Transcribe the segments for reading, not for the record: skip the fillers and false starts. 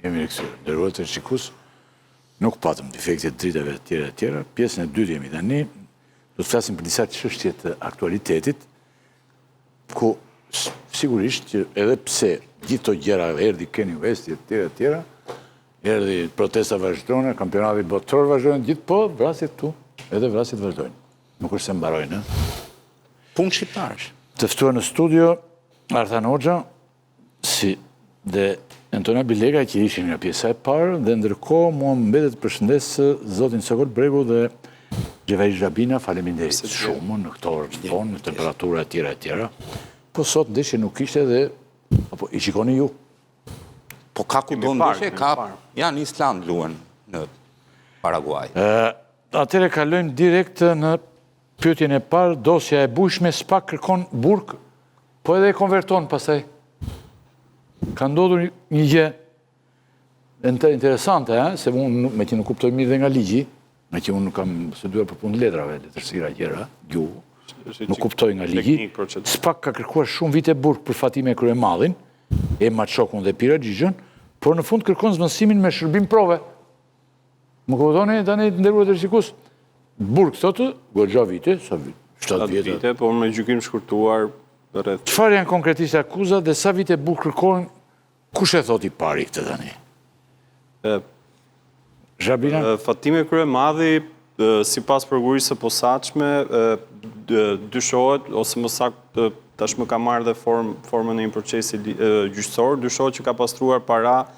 Kemi rikësyrë. Nderuar të shikus, nuk patëm defektet dritave të tjera. Pjesën e dytë jemi tani, do të flasim për disa çështje të aktualitetit, ku sigurisht që edhe pse gjithë to gjëra erdhi Kanye West e tjera, erdhi protesta vazhdojnë, kampionati botëror vazhdojnë, gjithë po, vrasjet tu, edhe vrasjet vazhdojnë. Nuk është se mbarojnë, Punë shqiptarësh. Të ftuar në studio, Arthan Hoxha, dhe Antonia Bilega, që ishin nga pjesa e parë, dhe ndërkohë mua mbetet të përshëndes zotin Sokol Bregu dhe Xhevaj Zhabina, faleminderit shumë në këto orë vonë, në temperatura e tjera. Po sot ndeshje nuk ishte dhe apo i shikoni ju? Po ka ku do ndeshje, janë Island luan në Paraguay. Atëre kalojmë direkt në pyetjen e parë, dosja e bujshme SPAK kërkon burg, po edhe e konverton pastaj. Ka ndodhur një gjë interesante, se unë me që nuk kuptoj mirë dhe nga ligji, me që unë nuk kam studuar për punë letrave, letërsira gjëra, gjuhë, nuk kuptoj nga ligji. SPAK ka kërkuar shumë vite burg për Fatime Kryemadhin, Ema Çokun dhe Pira Xhixhën, por në fund kërkon zbënësimin me shërbim prove. Më kuptoni tani nderuar të shikus, burg thotë, goxha vite, sa vite? 7 vite, por me gjykim shkurtuar rreth. Çfarë janë konkretisht akuzat dhe sa vite burg kërkojnë? Kush e thot i pari këtë tani? Zhabina? Fatime Kryemadhi, sipas prokurisë së posaçme, dyshohet ose më saktë tashmë ka marrë dhe formën e një procesi gjyqësor, dyshohet që ka pastruar para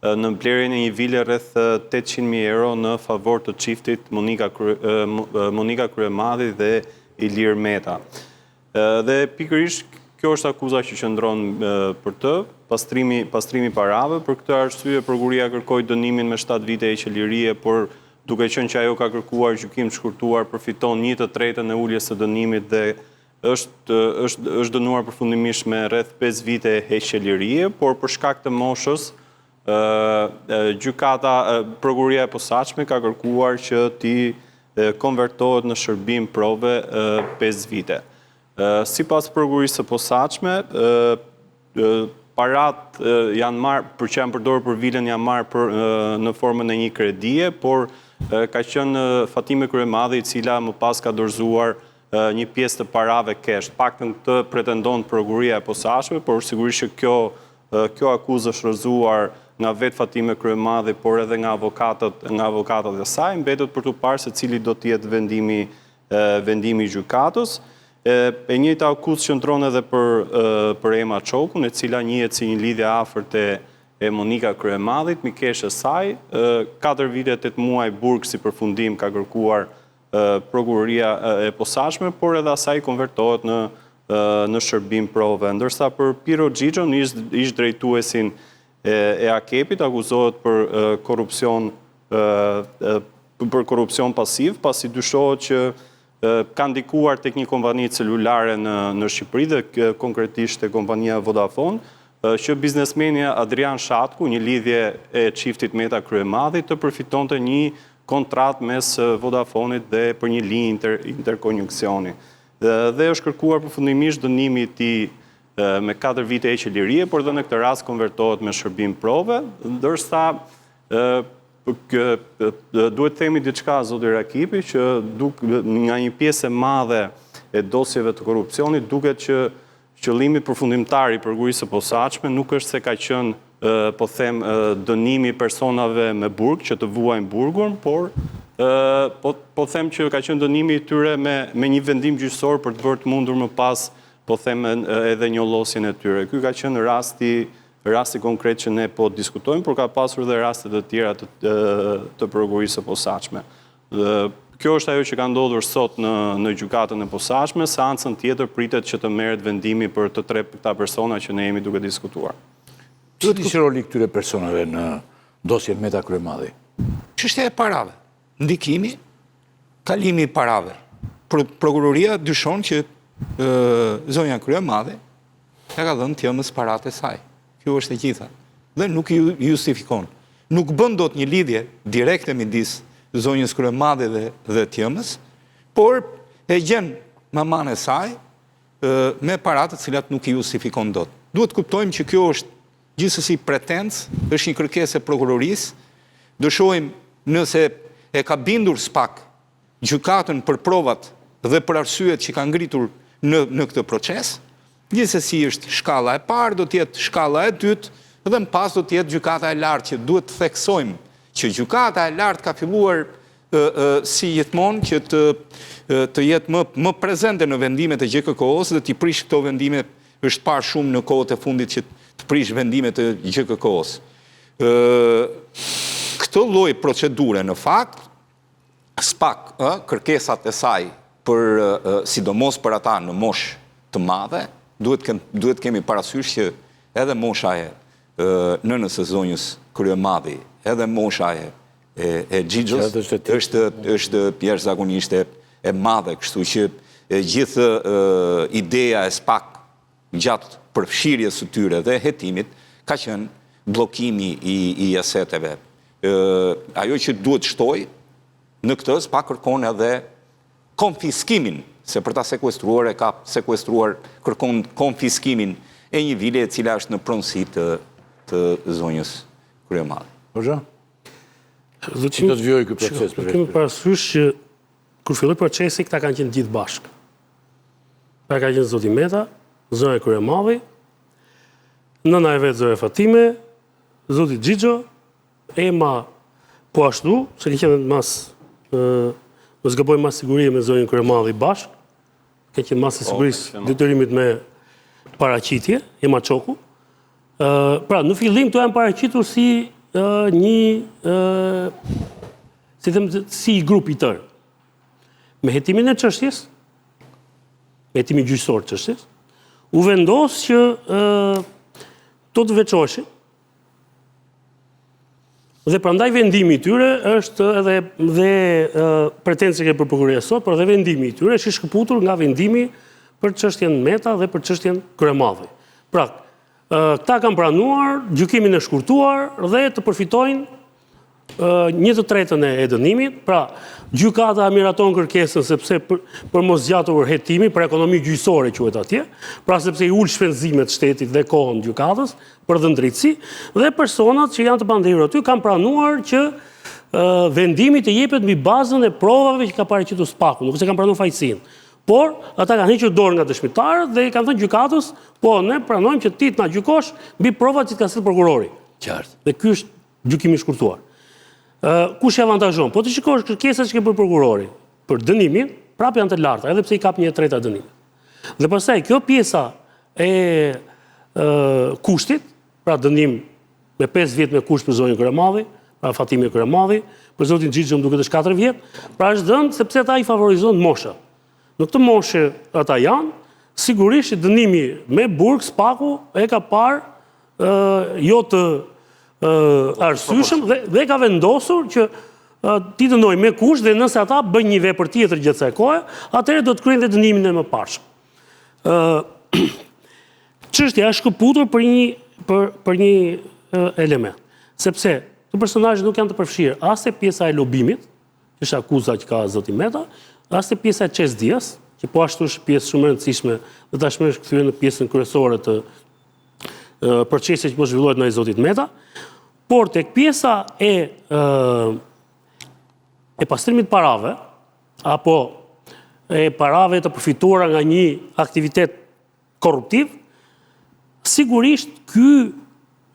në mbledhjen e një vile rreth 800.000 euro në favor të çiftit Monika Kryemadhi dhe Ilir Meta. Dhe pikërisht kjo është akuza që qëndron për të, pastrimi parave. Për këtë arsye prokuria kërkoi dënimin me 7 vite heqëlirie, por duke qenë që ajo ka kërkuar gjykim të shkurtuar, përfiton 1/3 e uljes së dënimit dhe është dënuar përfundimisht me rreth 5 vite heqëlirie, por për shkak të moshës gjykata, prokuria e posaçme ka kërkuar që ti konvertohet në shërbim prove 5 vite. Sipas prokurisë së posaçme, parat janë marrë, për që janë përdorur për vilen, janë marrë në formën e një kredie, por ka qenë Fatime Kryemadhi, e cila më pas ka dorëzuar një pjesë të parave kesh. Paktën këtë pretendon prokuria e posaçme, por sigurisht që kjo akuzë është rrëzuar nga vetë Fatime Kryemadhi, por edhe nga avokatët e saj, mbetet për të parë se cili do të jetë vendimi i gjykatës. E njëjta akuzë qëndron edhe për Ema Çokun, e cila njihet si një lidhje afërt e Monika Kryemadhit, mikesh e saj. 4 vite 8 muaj burg si përfundim ka kërkuar prokuria e posaçme, por edhe asaj konvertohet në shërbim prove. Ndërsa për Piro Xhixhën, ish drejtuesin e AKEP-it, akuzohet për korrupsion pasiv, pasi dyshohet që ka ndikuar tek një kompani celulare në Shqipëri dhe konkretisht e kompania Vodafone, që biznesmeni Adrian Shatku, një lidhje e çiftit Meta Kryemadhi, të përfitonte një kontratë mes Vodafonit dhe për një linjë interkonjuksioni. Dhe është kërkuar përfundimisht dënimi i tij me 4 vite heqëlirie, por dhe në këtë rast konvertohet me shërbim prove, ndërsa duhet themi diçka, zoti Rakipi, që nga një pjesë e madhe e dosjeve të korrupsionit duket që qëllimi përfundimtar i prokurisë së posaçme nuk është se ka qenë, po them, dënimi personave me burg që të vuajnë burgun, por po them që ka qenë dënimi i tyre me një vendim gjyqësor për të bërë të mundur më pas, po them, edhe njollosjen e tyre. Ky ka qenë rasti konkret që ne po diskutojmë, por ka pasur dhe raste të tjera të prokurisë së posaçme. Kjo është ajo që ka ndodhur sot në gjykatën e posaçme, seancën tjetër pritet që të merret vendimi për të 3 këta persona që ne jemi duke diskutuar. Cili është roli këtyre personave në dosjen Meta Kryemadhi? Çështja e parave, ndikimi, kalimi i parave. Prokuroria dyshon që zonja Kryemadhi ja ka dhënë tjëmës paratë e saj. Kjo është e gjitha. Dhe nuk ju justifikon. Nuk bën dot një lidhje direkte midis zonjës Kryemadhi dhe tjëmës, por e gjen maman e saj me paratë të cilat nuk i justifikon dot. Duhet kuptojmë që kjo është gjithsesi pretencë, është një kërkesë e prokurorisë. Do shohim nëse e ka bindur SPAK gjykatën për provat dhe për arsyet që ka ngritur në këtë proces. Gjithsesi është shkalla e parë, do të jetë shkalla e dytë dhe më pas do të jetë gjykata e lartë, që duhet të theksojmë që gjykata e lartë ka filluar si gjithmonë që të jetë më prezente në vendimet e GKK-s dhe t'i prish këto vendime. Është parë shumë në kohët e fundit që të prish vendimet e GKK-s. Këtë lloj procedure në fakt SPAK, kërkesat e saj për sidomos për ata në moshë të madhe, duhet kemi parasysh që edhe mosha e nënës së zonjës Kryemadhi, edhe mosha e Xhixhos është jashtëzakonisht e madhe, kështu që gjithë ideja e SPAK gjatë përfshirjes së tyre dhe hetimit ka qenë bllokimi i aseteve. Ajo që duhet shtoj në këtë SPAK kërkon edhe konfiskimin, se për ta sekuestruar ka sekuestruar, kërkon konfiskimin e një vile e cila është në pronësi të zonjës Kryemadhi. Hoxha? Do të vjoj ky proces për kemi parasysh që kur filloi procesi këta kanë qenë gjithë bashkë. Pra ka qenë zoti Meta, zonja Kryemadhi, nëna e vet zonja Fatime, zoti Xhixho, Ema po ashtu, se ka qenë mos gaboj mas sigurie me zonjën Kryemadhi bashkë, ka qenë mas sigurisë detyrimit me paraqitje, Ema Çoku. Pra, në fillim të janë paraqitur si si grup i tërë. Me hetimin e çështjes, me hetimin gjyqësor të çështjes, u vendos që do të veçoheshin. Dhe prandaj vendimi i tyre është edhe pretensje për prokuroria sot, por edhe vendimi i tyre është i shkëputur nga vendimi për çështjen Meta dhe për çështjen Kryemadhi. Pra, këta kanë pranuar gjykimin e shkurtuar dhe të përfitojnë 1/3 e dënimit. Pra, gjykata miraton kërkesën sepse për mos zgjatur hetimi, për ekonomi gjyqësore quhet atje, pra sepse i ul shpenzimet shtetit dhe kohën gjykatës për dhëndritësi, dhe personat që janë të pandehur aty kanë pranuar që vendimi të jepet mbi bazën e provave që ka paraqitur SPAK-u, nuk se kanë pranuar fajësinë. Por, ata kanë hequr dorë nga dëshmitarët dhe i kanë thënë gjykatës, po ne pranojmë që ti të na gjykosh mbi provat që ka sjellë prokurori. Qartë. Dhe ky është gjykimi i shkurtuar. Kush e avantazhon? Po të shikosh kërkesat që ke bërë prokurori për dënimin, prapë janë të larta, edhe pse i kap 1/3 dënimit. Dhe pastaj kjo pjesa e kushtit, pra dënim me 5 vjet me kusht për zonjën Kryemadhi, pra Fatime Kryemadhi, për zotin Xhixho duket është 4 vjet, pra është dhënë sepse ata i favorizon mosha. Në këtë moshë ata janë, sigurisht që dënimi me burg SPAK-u e ka parë jo të arsyeshëm dhe ka vendosur që ti dënoj me kusht dhe nëse ata bëjnë një vepër tjetër gjatë kësaj kohe, atëherë do të kryejnë dhe dënimin e mëparshëm. Çështja është shkëputur për një element, sepse të personazhet nuk janë të përfshirë as te pjesa e lobimit, që është akuza që ka zoti Meta, as te pjesa e çesdias, që po ashtu është pjesë shumë e rëndësishme dhe tashmë është kthyer në pjesën kryesore të procesit që po zhvillohet ndaj zotit Meta, por tek pjesa e pastrimit parave, apo e parave të përfituara nga një aktivitet korruptiv, sigurisht ky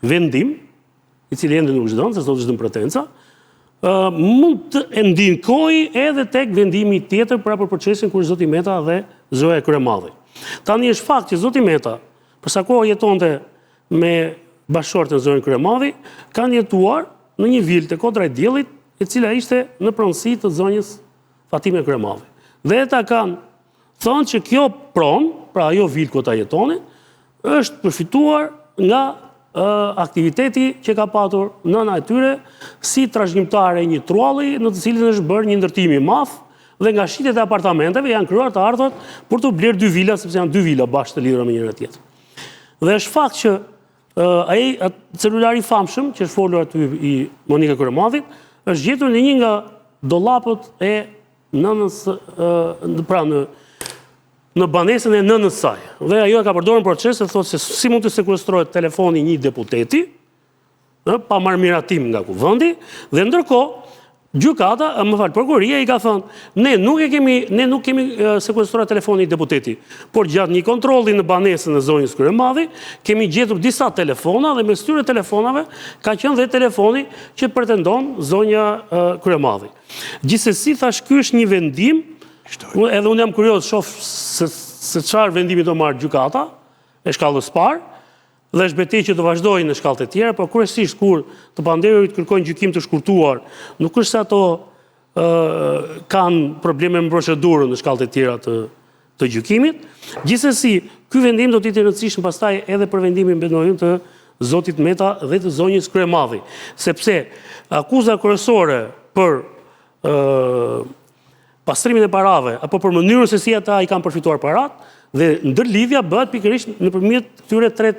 vendim, i cili ende nuk është dhënë, se sot është dhënë pretenca, mund të ndikojë edhe tek vendimi tjetër për procesin kur zoti Meta dhe zonja Kryemadhi. Tani është fakt që zoti Meta, për sa kohë jetonte me bashkëshorten zonjën Kryemadhi, kanë jetuar në një vilë të Kodra e Diellit, e cila ishte në pronësi të zonjës Fatime Kryemadhi. Dhe ata kanë thënë që kjo pronë, pra ajo vilë ku ata jetonin, është përfituar nga aktiviteti që ka patur nëna e tyre si trashëgimtare e një trualli në të cilin është bërë një ndërtim i madh dhe nga shitjet e apartamenteve janë krijuar të ardhurat për të blerë 2 vila, sepse janë 2 vila bashkë të lidhura me njëra tjetrën. Dhe është fakt që ai celulari i famshëm që është folur aty i Monika Kryemadhit është gjetur në një nga dollapët e nënës pra në në banesën e nënës saj. Dhe ajo e ka përdorur në proces e thotë se si mund të sekuestrohet telefoni një deputeti, pa marrë miratim nga kuvendi, dhe ndërkohë gjykata, prokuroria i ka thënë, ne nuk kemi sekuestruar telefoni i deputeti, por gjatë një kontrolli në banesën e zonjës Kryemadhi, kemi gjetur disa telefona dhe mes këtyre telefonave ka qenë dhe telefoni që pretendon zonja Kryemadhi. Gjithsesi thash ky është një vendim, edhe unë jam kurioz shoh se çfarë vendimi do marrë gjykata e shkallës parë, dhe është betejë që të vazhdojnë në shkallët e tjera, por kryesisht kur të pandehurit kërkojnë gjykim të shkurtuar, nuk është se ato kanë probleme me procedurën në shkallët e tjera të gjykimit. Gjithsesi, ky vendim do të jetë i rëndësishëm pastaj edhe për vendimin benojën të zotit Meta dhe të zonjës Kryemadhi, sepse akuza kryesore për pastrimin e parave apo për mënyrën se si ata i kanë përfituar parat, dhe ndërlidhja bëhet pikërisht nëpërmjet këtyre tre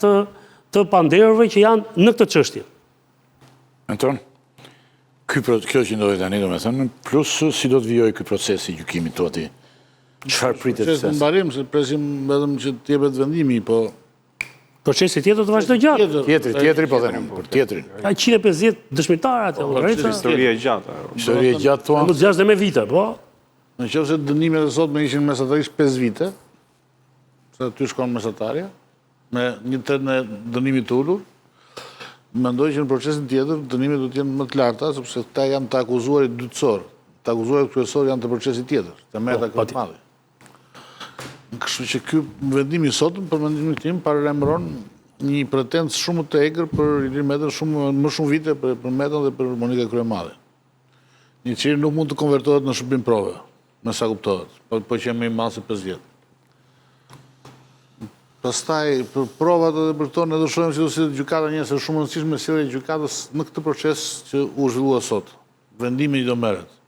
të panderëve që janë në këtë çështje. Anton, kjo që ndodhi tani, domethënë, plus si do të vijojë ky proces i gjykimit toti? Çfarë pritet se? Në mbarim, se presim vetëm që të jepet vendimi, po Procesi tjetër të vazhdoj gjatë. Tjetri po them, për tjetrin. Ka 150 dëshmitarë atë llogarit. Histori e gjatë. Histori e gjatë thua. Mund të zgjash dhe me vite, po. nëse dënimet e sotme ishin mesatarisht 5 vite, se aty shkon mesatarja, me një tret në dënimit të ulur, mendoj që në procesin tjetër dënimet do të jenë më të larta, sepse këta janë të akuzuarit dytësor. Të akuzuarit kryesor janë të procesit tjetër, të Meta Kryemadhi. Kështu që ky vendim i sotëm, për mendimin tim, paralajmëron një pretencë shumë të egër për Ilir Metën, më shumë vite për Metën dhe për Monika Kryemadhi. Një qiri nuk mund të konvertohet në shërbim prove, me sa kuptohet, po që jam më i madh se 5 vjet. Pastaj, për provat edhe për këto, ne do shohim si do sillet gjykata njëse shumë e rëndësishme sjellja e gjykatës në këtë proces që u zhvillua sot. Vendimi i do merret.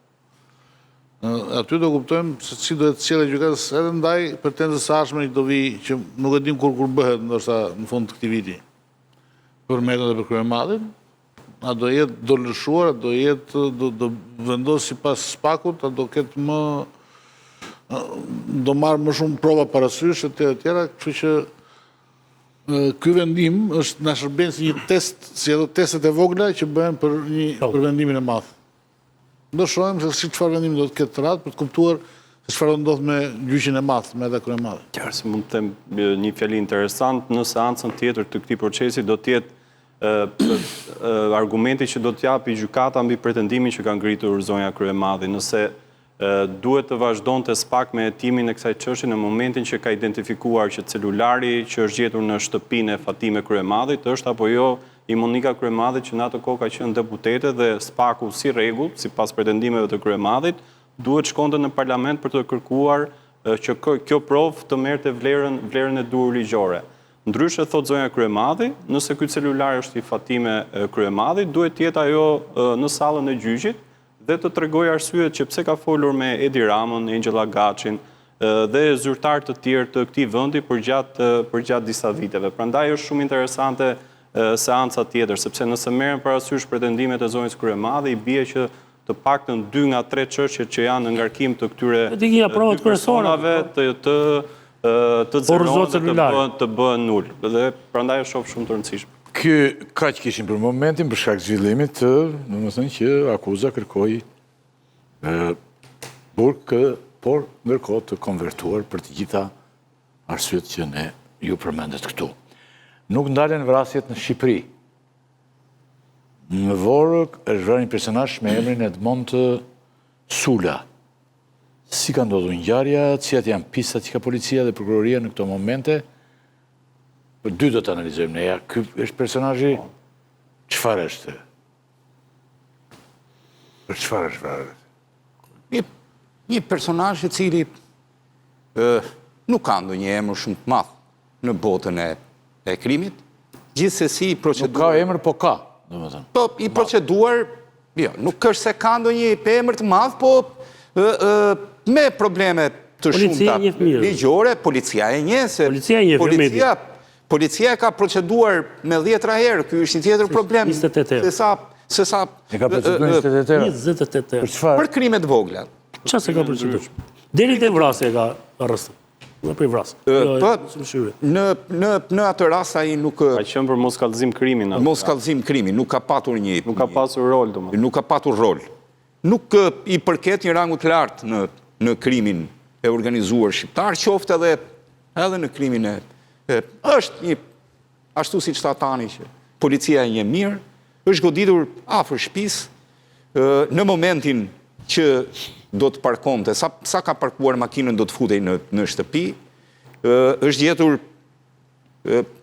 Aty do kuptojmë se si do të sjellja e gjykatës edhe ndaj pretenzës së ardhshme që do vi, që nuk e dim kur bëhet, ndoshta në fund të këtij viti. Për Metën dhe për Kryemadhin, a do jetë do lëshuar, do vendos sipas spakut, a do ketë më do marrë më shumë prova parasysh e tjera, kështu që ky vendim është na shërben si një test, si ato testet e vogla që bëhen për vendimin e madh. Do shohim se si çfarë vendimi do të ketë të radhë për të kuptuar se çfarë do ndodh me gjyqin e madh, me Meta Kryemadhi. Qartë, se mund të them një fjali interesant, në seancën tjetër të këtij procesi do të jetë argumenti që do të japi gjykata mbi pretendimin që ka ngritur zonja Kryemadhi, nëse duhet të vazhdonte SPAK me hetimin e kësaj çështje në momentin që ka identifikuar që celulari që është gjetur në shtëpinë e Fatime Kryemadhit është apo jo i Monika Kryemadhit, që në atë kohë ka qenë deputete dhe SPAK-u si rregull, sipas pretendimeve të Kryemadhit, duhet shkonte në parlament për të kërkuar që kjo provë të merrte vlerën e dur ligjore. Ndryshe, thot zonja Kryemadhi, nëse ky celular është i Fatime Kryemadhit, duhet të jetë ajo në sallën e gjyqit dhe të tregoj arsyet që pse ka folur me Edi Ramën, Angela Gaçin dhe zyrtar të tjerë të këtij vendi për gjatë disa viteve. Prandaj është shumë interesante seanca tjetër, sepse nëse merren parasysh pretendimet e zonjës Kryemadhi, i bie që të paktën 2 nga 3 çështjet që janë në ngarkim të këtyre personave të zërohen të bëhen nul. Dhe prandaj është shumë të rëndësishme. Ky kaq kishin për momentin për shkak të zhvillimit të, domethënë që akuza kërkoi burg, por ndërkohë të konvertuar për të gjitha arsyet që ne ju përmendet këtu. Nuk ndalen vrasjet në Shqipëri. Në Vorë është vrarë një personazh me emrin Edmond Sula. Si ka ndodhur ngjarja, cilat janë pistat që ka policia dhe prokuroria në këto momente? Për dy do të analizojmë ne, ja, ky është personazhi, çfarë është? Për çfarë është vrarë? Një personazh i cili nuk ka ndonjë emër shumë të madh në botën e krimit, gjithsesi i proceduar. Nuk ka emër, po ka, domethënë. Po, i proceduar, jo, nuk është se ka ndonjë emër të madh, po me probleme të shumta ligjore, policia e njeh se Policia ka proceduar me 10 herë, ky është një tjetër problem. 28 herë. Se sa E ka proceduar 28 herë. 28 herë. Për çfarë? Për krime të vogla. Çfarë se ka proceduar? Deri te vrasja ka arrestuar. Për i vrasë. Në atë rast ai nuk Ka qenë për mos kallëzim krimin. nuk ka patur Nuk ka pasur rol, domethënë. nuk ka patur rol. Nuk i përket një rangu të lartë në krimin e organizuar shqiptar, qoftë edhe në krimin është një ashtu siç tha Tani që policia e njeh mirë, është goditur afër shtëpisë në momentin që do të parkonte, sa ka parkuar makinën do të futej në shtëpi, është gjetur,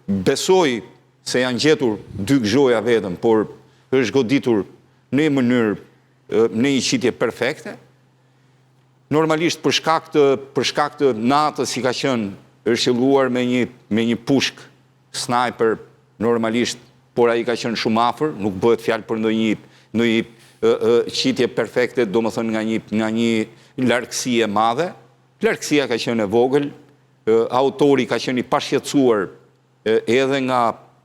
besoj se janë gjetur 2 gjoja vetëm, por është goditur në një mënyrë, në një qitje perfekte. Normalisht për shkak të natës si ka qenë, është qelluar me një pushk sniper normalisht, por ai ka qenë shumë afër, nuk bëhet fjalë për ndonjë qitje perfekte, domethënë nga një largësi e madhe. Largësia ka qenë e vogël, autori ka qenë i pashqetësuar edhe nga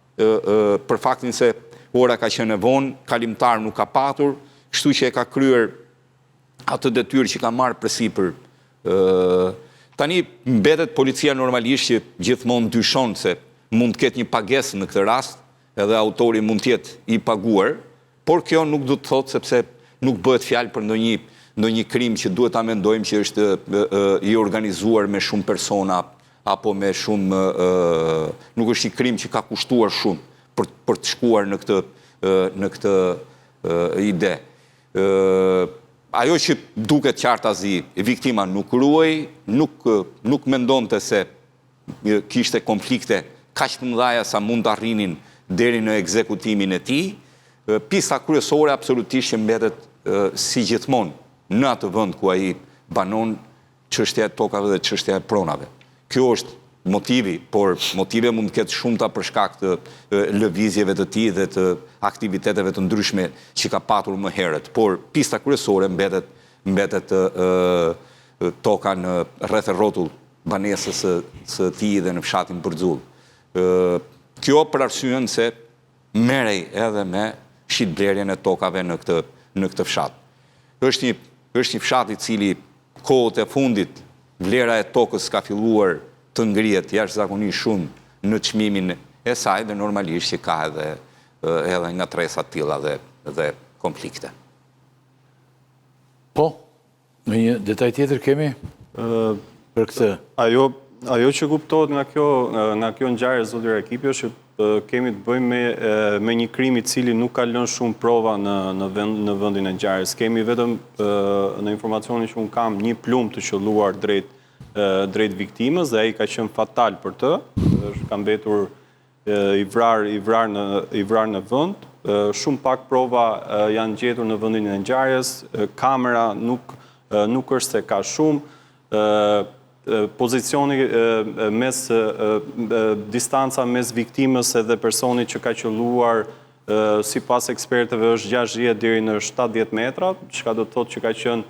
për faktin se ora ka qenë e vonë, kalimtar nuk ka patur, kështu që e ka kryer atë detyrë që ka marrë përsipër. Tani mbetet policia normalisht që gjithmonë dyshon se mund të ketë një pagesë në këtë rast, edhe autori mund të jetë i paguar, por kjo nuk do të thotë sepse nuk bëhet fjalë për ndonjë krim që duhet ta mendojmë që është i organizuar me shumë persona apo me shumë nuk është një krim që ka kushtuar shumë për të shkuar në këtë ide. Ajo që duket qartazi, viktima nuk ruaj, nuk mendonte se kishte konflikte kaq të mëdha sa mund të arrinin deri në ekzekutimin e tij. Pista kryesore absolutisht që mbetet si gjithmonë në atë vend ku ai banon, çështja e tokave dhe çështja e pronave. Kjo është motivi, por motive mund të ketë shumëta për shkak të lëvizjeve të tij dhe të aktiviteteve të ndryshme që ka patur më herët, por pista kryesore mbetet toka në rreth rrotull banesës së tij dhe në fshatin Bërxull. Kjo për arsyen se merrej edhe me shitblerjen e tokave në këtë fshat. Është një fshat i cili kohët e fundit vlera e tokës ka filluar të ngrihet jashtëzakonisht shumë në çmimin e saj dhe normalisht që ka edhe ngatresa të tilla dhe konflikte. Po, në një detaj tjetër kemi për këtë. Ajo që kuptohet nga kjo ngjarje, zoti Rakipi, është që kemi të bëjmë me një krim i cili nuk ka lënë shumë prova në vendin e ngjarjes. Kemi vetëm në informacionin që unë kam një plumë të qelluar drejt viktimës dhe ai ka qenë fatal për të. Ka mbetur i vrar në vend. Shumë pak prova janë gjetur në vendin e ngjarjes. Kamera nuk është se ka shumë. Pozicioni distanca mes viktimës edhe personit që ka qelluar sipas ekspertëve është 60 deri në 70 metra, çka do të thotë që ka qenë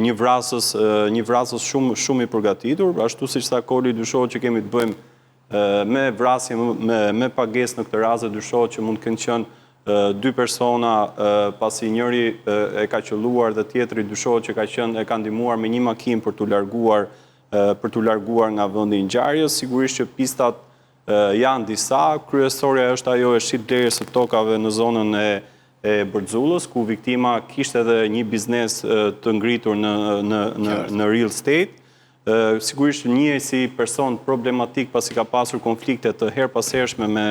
një vrasës shumë i përgatitur, ashtu siç tha Koli, dyshohet që kemi të bëjmë me vrasje me pagesë në këtë rast, dyshohet që mund të kenë qenë 2 persona, pasi njëri e ka qelluar dhe tjetri dyshohet që e ka ndihmuar me një makinë për t'u larguar nga vendi i ngjarjes. Sigurisht që pistat janë disa, kryesorja është ajo e shitblerjes së tokave në zonën e Bërxullës, ku viktima kishte edhe një biznes të ngritur në real estate. Sigurisht njihej si person problematik pasi ka pasur konflikte të herpashershme me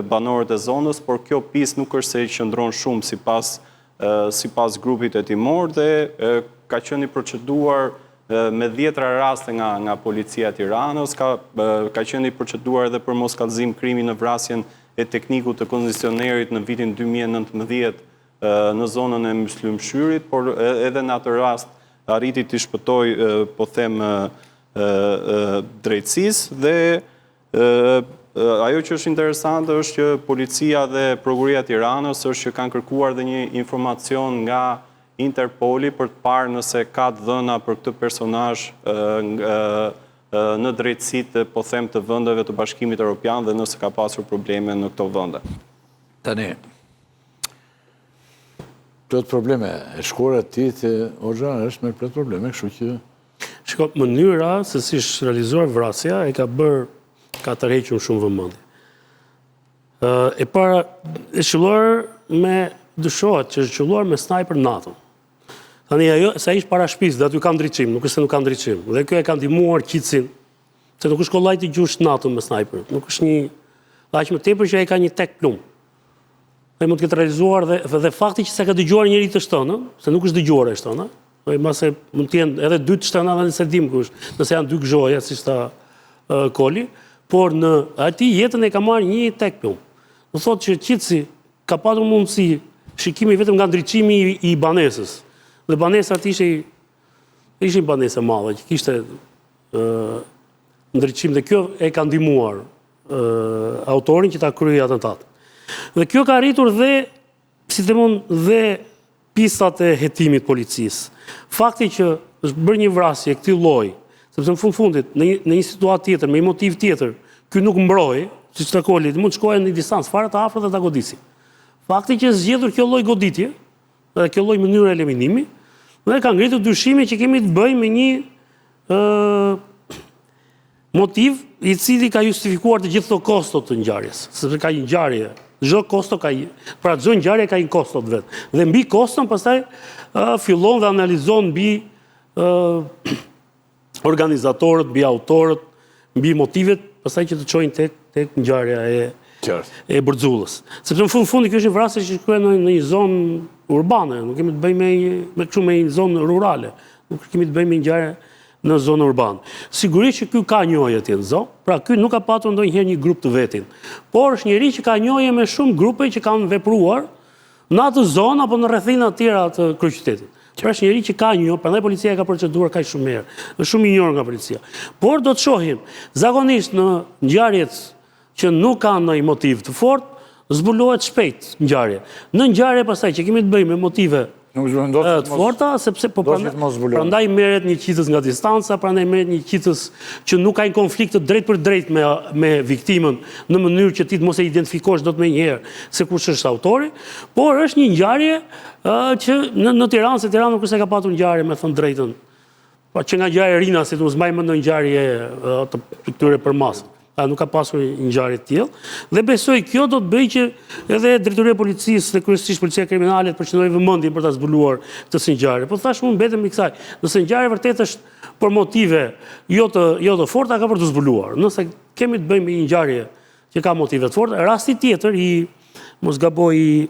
banorët e zonës, por kjo pistë nuk është se i qëndron shumë sipas grupit hetimor dhe ka qenë i proceduar me 10 raste nga policia e Tiranës, ka qenë i proceduar edhe për moskallëzim krimi në vrasjen e teknikut të koncesionerit në vitin 2019 në zonën e Myslimshyrit, por edhe në atë rast arriti të shpëtoj, po them, drejtësisë dhe ajo që është interesante është që policia dhe prokuria e Tiranës është që kanë kërkuar dhe një informacion nga Interpoli për të parë nëse ka të dhëna për këtë personazh në drejtësitë, po them, të vendeve të Bashkimit Evropian dhe nëse ka pasur probleme në këto vende. Tani, plot probleme. E shkuara ti te Hoxha është me plot probleme, kështu që Shko, mënyra se si është realizuar vrasja ka tërhequr shumë vëmendje. E para, e qelluar me dyshohet që është qelluar me sniper natën. Tani ajo, sa ishtë para shtëpisë, dhe aty ka ndriçim, nuk është se nuk ka ndriçim. Dhe kjo e ka ndihmuar qitësin, se nuk është kollaj të gjush natën me sniper. Nuk është një, aq më tepër që ai ka një tek plumb. Dhe mund të ketë realizuar dhe fakti që sa ka dëgjuar njëri të shtënë, se nuk është dëgjuar e shtënë, mase mund të jenë edhe 2 të shtëna dhe nëse dim kush, nëse janë 2 gëzhoja, si shta Koli, por në ati jetën e ka marrë një tek plumb. Më thotë që qitësi ka patur mundësi shikimi vetëm nga ndriçimi i banesës. Dhe banesa aty ishte banesa madhe, që kishte ndriçim dhe kjo e ka ndihmuar autorin që ta kryej atentat. Dhe kjo ka arritur dhe, si të mund, dhe pistat e hetimit policisë. Fakti që është bërë një vrasje këtij lloji, sepse në fundit, në një situatë tjetër, me një motiv tjetër, ky nuk mbroi, siç ta Koli, mund të shkojë në një distancë fare të afërt dhe ta godisi. Fakti që është zgjedhur kjo lloj goditje, dhe kjo lloj mënyre eliminimi, dhe ka ngritur dyshime që kemi të bëjmë me një motiv i cili ka justifikuar të gjithë këto kostot të ngjarjes, sepse ka një ngjarje, çdo kosto ka pra çdo ngjarje ka një kostot vet. Dhe mbi koston pastaj fillon dhe analizon mbi organizatorët, mbi autorët, mbi motivet, pastaj që të çojnë tek ngjarja e Bërxullës. Sepse në fundi kjo është një vrasje që shkruhet në një zonë urbane, nuk kemi të bëjmë me një zonë rurale, nuk kemi të bëjmë me ngjarje në zonë urbane. Sigurisht që ky ka njohje atje në zonë, pra ky nuk ka patur ndonjëherë një grup të vetin, por është njëri që ka njohje me shumë grupe që kanë vepruar në atë zonë apo në rrethina të tjera të kryeqytetit. Pra është njëri që ka njohje, prandaj policia ka proceduar kaq shumë herë, është shumë i njohur nga policia. Por do të shohim zakonisht në ngjarjet që nuk kanë ndonjë motiv të fortë, zbulohet shpejt ngjarje. Në ngjarje pastaj që kemi të bëjmë me motive të forta, sepse prandaj merret një qitës nga distanca, prandaj merret një qitës që nuk ka një konflikt të drejt për drejt me viktimën në mënyrë që ti të mos e identifikosh dot më njëherë se kush është autori, por është një ngjarje që në Tiranë, se Tirana nuk është se ka patur ngjarje, me thënë drejtën, pa që nga ngjarje Rina, si të mos mbaj mend ndonjë ngjarje të këtyre për masë. Nuk ka pasur një ngjarje të tillë, dhe besoj kjo do të bëjë që edhe drejtoria e policisë dhe kryesisht policia kriminale të përqendrojë vëmendjen për ta zbuluar këtë ngjarje. Po thash unë mbetem me kësaj. Nëse ngjarja vërtet është për motive jo të forta, ka për të zbuluar. Nëse kemi të bëjmë me një ngjarje që ka motive të forta, rasti tjetër mos gaboj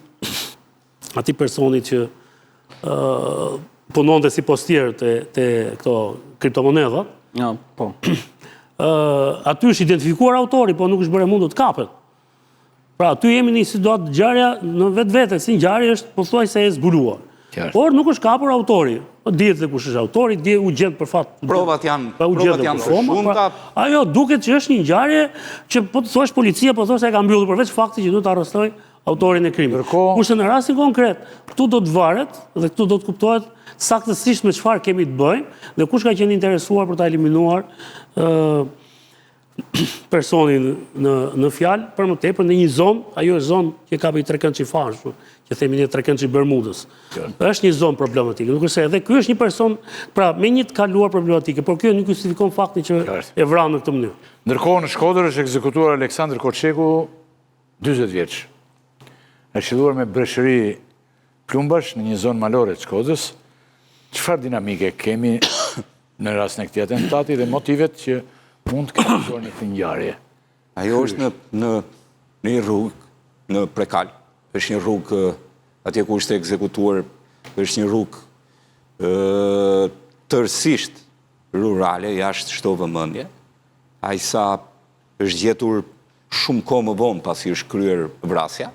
atij personit që punonte si postier te këto kriptomonedha. Ja, po. Aty është identifikuar autori, po nuk është bërë mundur të kapet. Pra, aty jemi në një situatë ngjarja në vetvete, si ngjarje është pothuajse e zbuluar. Por nuk është kapur autori. Dihet se kush është autori, u gjet për fat. Provat janë të shumta. Ajo duket që është një ngjarje që po të thuash policia po thoshte e ka mbyllur përveç faktit që duhet të arrestoj autorin e krimit. Kurse në rastin konkret, këtu do të varet dhe këtu do të kuptohet saktësisht me çfarë kemi të bëjmë dhe kush ka qenë interesuar për ta eliminuar personin në fjalë, për më tepër në një zonë, ajo është zonë që ka për i trekëndçi fashë, që themi një trekëndçi Bermudës. Është një zonë problematike, nuk është se edhe ky është një person, pra me një të kaluar problematike, por kjo nuk justifikon faktin që e vranë në këtë mënyrë. Ndërkohë në Shkodër është ekzekutuar Aleksandr Koçeku, 40 vjeç. Është qelluar me breshëri plumbash në një zonë malore të Shkodrës. Çfarë dinamike kemi në rastin e këtij atentati dhe motivet që mund të kërkuar në këtë ngjarje? Ajo është në një rrugë, në Prekal. Është një rrugë atje ku është ekzekutuar, është një rrugë tërësisht rurale, jashtë çdo vëmendje. Ai sa është gjetur shumë kohë më vonë pasi është kryer vrasja.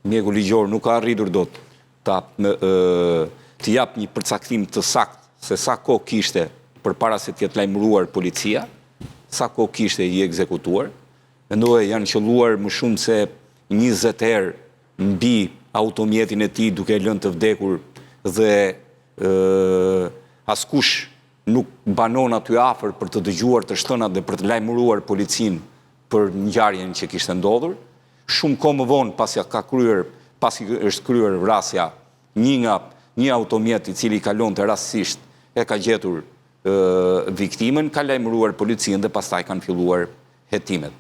Mjeku ligjor nuk ka arritur dot të jap një përcaktim të saktë se sa kohë kishte përpara se të jetë lajmëruar policia, sa kohë kishte i ekzekutuar. Mendoj janë qelluar më shumë se 20 herë mbi automjetin e tij duke lënë të vdekur dhe askush nuk banon aty afër për të dëgjuar të shtënat dhe për të lajmëruar policinë për ngjarjen që kishte ndodhur. Shumë kohë më vonë pasi është kryer vrasja, një automjet i cili kalonte rastësisht e ka gjetur viktimën, ka lajmëruar policinë dhe pastaj kanë filluar hetimet.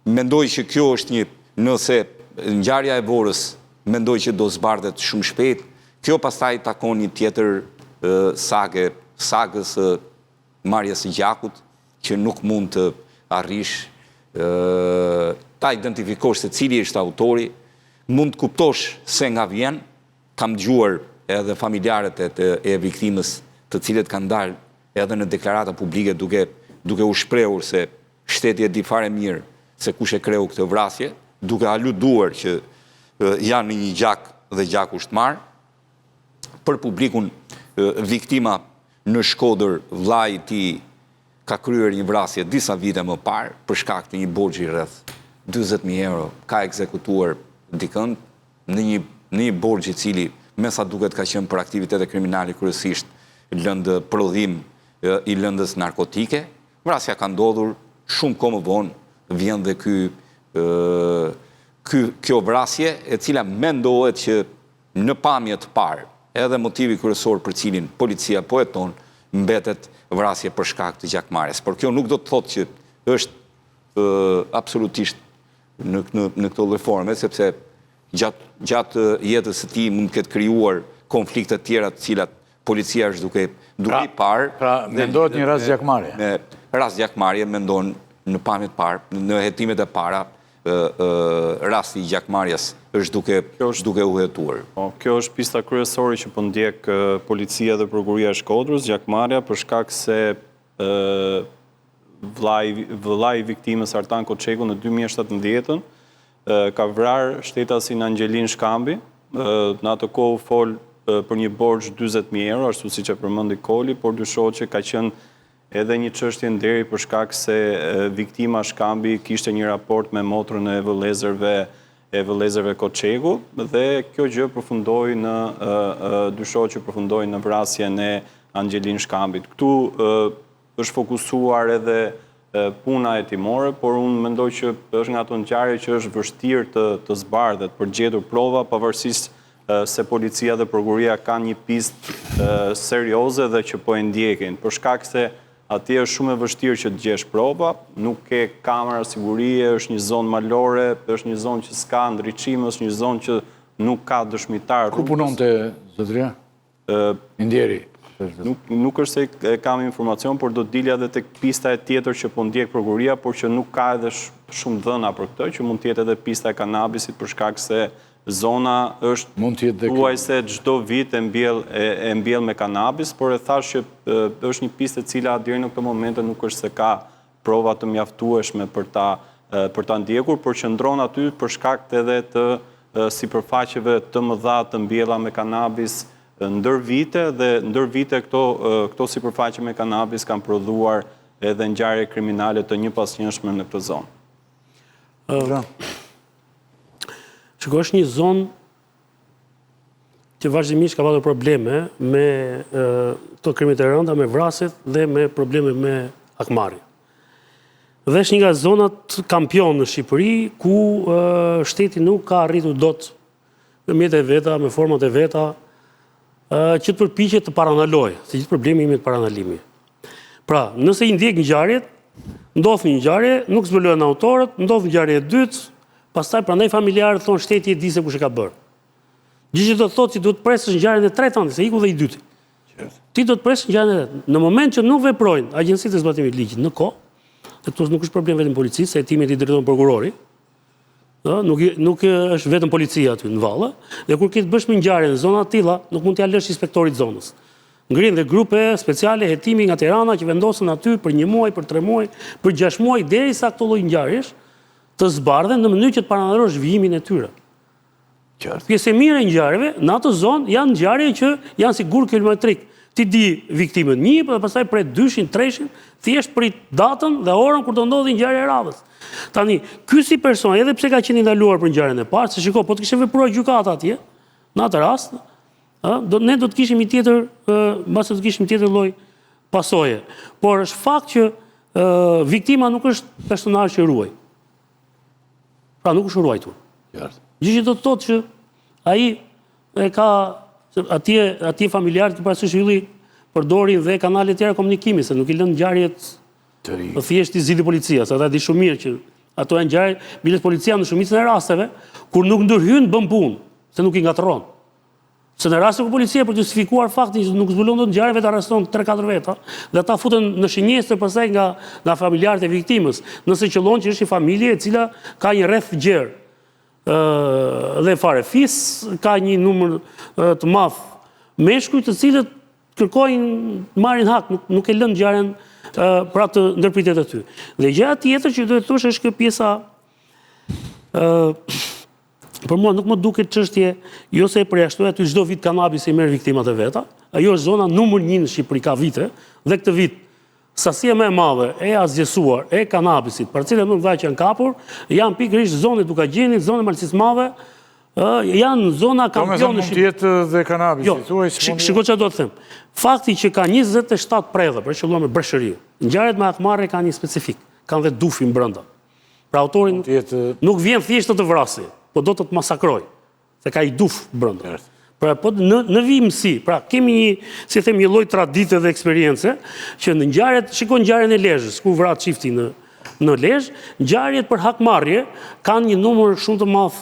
Mendoj që kjo është nëse ngjarja e Vorës mendoj që do zbardhet shumë shpejt, kjo pastaj takon një tjetër sagës marrjes së gjakut, që nuk mund të arrish ta identifikosh se cili është autori, mund të kuptosh se nga vjen, kam dëgjuar edhe familjarët e viktimës të cilët kanë dalë edhe në deklarata publike duke u shprehur se shteti e di fare mirë se kush e kreu këtë vrasje, duke aluduar që janë një gjak dhe gjaku është marrë. Për publikun, viktima në Shkodër, vllai i tij ka kryer një vrasje disa vite më parë për shkak të një borxhi rreth 40.000 euro, ka ekzekutuar dikën në një borxh i cili me sa duket ka qenë për aktivitete kriminale kryesisht lëndë prodhim i lëndës narkotike. Vrasja ka ndodhur shumë kohë më vonë, vjen dhe kjo vrasje e cila mendohet që në pamje të parë, edhe motivi kryesor për cilin policia po heton, mbetet vrasje për shkak të gjakmarrjes. Por kjo nuk do të thotë që është absolutisht në këto lloj forme, sepse gjatë jetës së tij mund të ketë krijuar konflikte të tjera të cilat policia është duke i parë. Pra, mendohet një rast gjakmarrje. Në rast gjakmarrje mendon në pamjet parë, në hetimet e para, rasti i gjakmarrjes është duke u hetuar. Kjo është pista kryesore që po ndjek policia dhe prokuroria e Shkodrës, gjakmarrja për shkak se vllai i viktimës Artan Koçeku në 2017 ka vrarë shtetasin Angelin Shkambi, në atë kohë u fol për një borxh 40.000 euro, ashtu siç e përmendi Koli, por dyshohet që ka qenë edhe një çështje nderi për shkak se viktima Shkambi kishte një raport me motrën e vëllezërve Koçeku dhe kjo gjë dyshohet që përfundoi në vrasjen e Angelin Shkambit. Këtu është fokusuar edhe puna hetimore, por unë mendoj që është nga ato ngjarje që është vështirë të zbardhet për gjetur prova, pavarësisht se policia dhe prokuroria kanë një pistë serioze dhe që po e ndjekin. Për shkak se atje është shumë e vështirë që të gjesh prova, nuk ke kamera sigurie, është një zonë malore, është një zonë që s'ka ndriçim, është një zonë që nuk ka dëshmitar. Ku punonte zotëria? Indjeri. Nuk është se kam informacion, por do të dilja edhe tek pista e tjetër që po ndjek prokuroria, por që nuk ka edhe shumë dhëna për këtë, që mund të jetë edhe pista e kanabisit për shkak se zona është thuaj se çdo vit e mbjell me kanabis, por e thash që është një pistë e cila deri në këtë moment nuk është se ka prova të mjaftueshme për ta ndjekur, por qëndron aty për shkak edhe të sipërfaqeve të mëdha të mbjella me kanabis ndër vite këto sipërfaqe me kanabis kanë prodhuar edhe ngjarje kriminale të njëpasnjëshme në këtë zonë. Shiko, është një zonë që vazhdimisht ka pasur probleme me këto krimet e rënda, me vrasjet dhe me probleme me akmarrje. Dhe është një nga zonat kampion në Shqipëri ku shteti nuk ka arritur dot me mjetet e veta, me format e veta, që të përpiqet të paranalojë, se gjithë problemi ime të paranalimi. Pra, nëse i ndjek ngjarjet, ndodh një ngjarje, nuk zbuluhen autorët, ndodh ngjarje e dytë, pastaj prandaj familjarët thonë shteti e di se kush e ka bërë. Gjithë do të thotë si duhet presësh ngjarjen e tretë, se iku dhe i dyti. Ti do të presësh ngjarjen e tretë. Në moment që nuk veprojnë agjencitë e zbatimit të ligjit në kohë, dhe këtu nuk është problem vetëm policisë, se hetimet i drejton prokurori, nuk është vetëm policia aty në vallë, dhe kur ke të bësh me ngjarje në zona të tilla, nuk mund t'ia lësh inspektorit zonës. Ngrin dhe grupe speciale hetimi nga Tirana që vendosen aty për 1 muaj, për 3 muaj, për 6 muaj derisa këto lloj ngjarjesh të zbardhen në mënyrë që të parandarosh vijimin e tyre. Pjesë e mirë e ngjarjeve në atë zonë janë ngjarje që janë si gur kilometrik. Ti di viktimën 1, por pastaj pret 2-shin, 3-shin, thjesht prit datën dhe orën kur do ndodhi ngjarja e radhës. Tani, ky si person, edhe pse ka qenë ndaluar për ngjarjen e parë, se shiko, po të kishte vepruar gjykata atje, në atë rast, ne do të kishim një tjetër, mbas do të kishim tjetër lloj pasoje. Por është fakt që viktima nuk është personazh që ruaj. Pra nuk është ruajtur. Gjithë do të thotë që ai e ka atje familjarët që parasysh hylli përdorin dhe kanalet tjera komunikimi, se nuk I lënë ngjarjet Të ri. thjesht I zgjidhi policia, se ata di shumë mirë që ato janë ngjarje, bilet policia në shumicën e rasteve, kur nuk ndërhyn bën punë, se nuk I ngatron. Se në raste ku policia për të justifikuar faktin që nuk zbulon dot ngjarje, vetë arreston 3-4 veta, dhe ata futen në shënjestër pastaj nga familjarët e viktimës, nëse qëllon që është një familje e cila ka një rreth gjerë dhe fare fis, ka një numër të madh meshkuj të cilët kërkojnë marrin hak, nuk e lënë ngjarjen për atë ndërpritet e ty. Dhe gjëja tjetër që duhet të thosh është kjo pjesa për mua nuk më duket çështje jo se e përjashtoj aty çdo vit kanabis I merr viktimat e veta. Ajo është zona numër 1 në Shqipëri ka vite dhe këtë vit sasia më e madhe e azgjesuar e kanabisit, për cilën nuk që janë kapur, janë pikërisht zonë e Dukagjenit, zonë e Malësismave, janë zona kampione mund të jetë dhe kanabis. Jo, shiko çfarë do të them. Fakti që ka 27 predha për qëlluar me breshëri, ngjarjet me akmarrje kanë një specifik, kanë dhe dufin brenda. Pra autorin nuk vjen thjesht të vrasë, po do të masakroj, se ka I duf brenda. Pra, po në vimësi, pra kemi një, si them, një lloj tradite dhe eksperience, që në ngjarjet, shikon ngjarjen e Lezhës, ku vrat çifti në Lezhë, ngjarjet për hakmarrje kanë një numër shumë të madh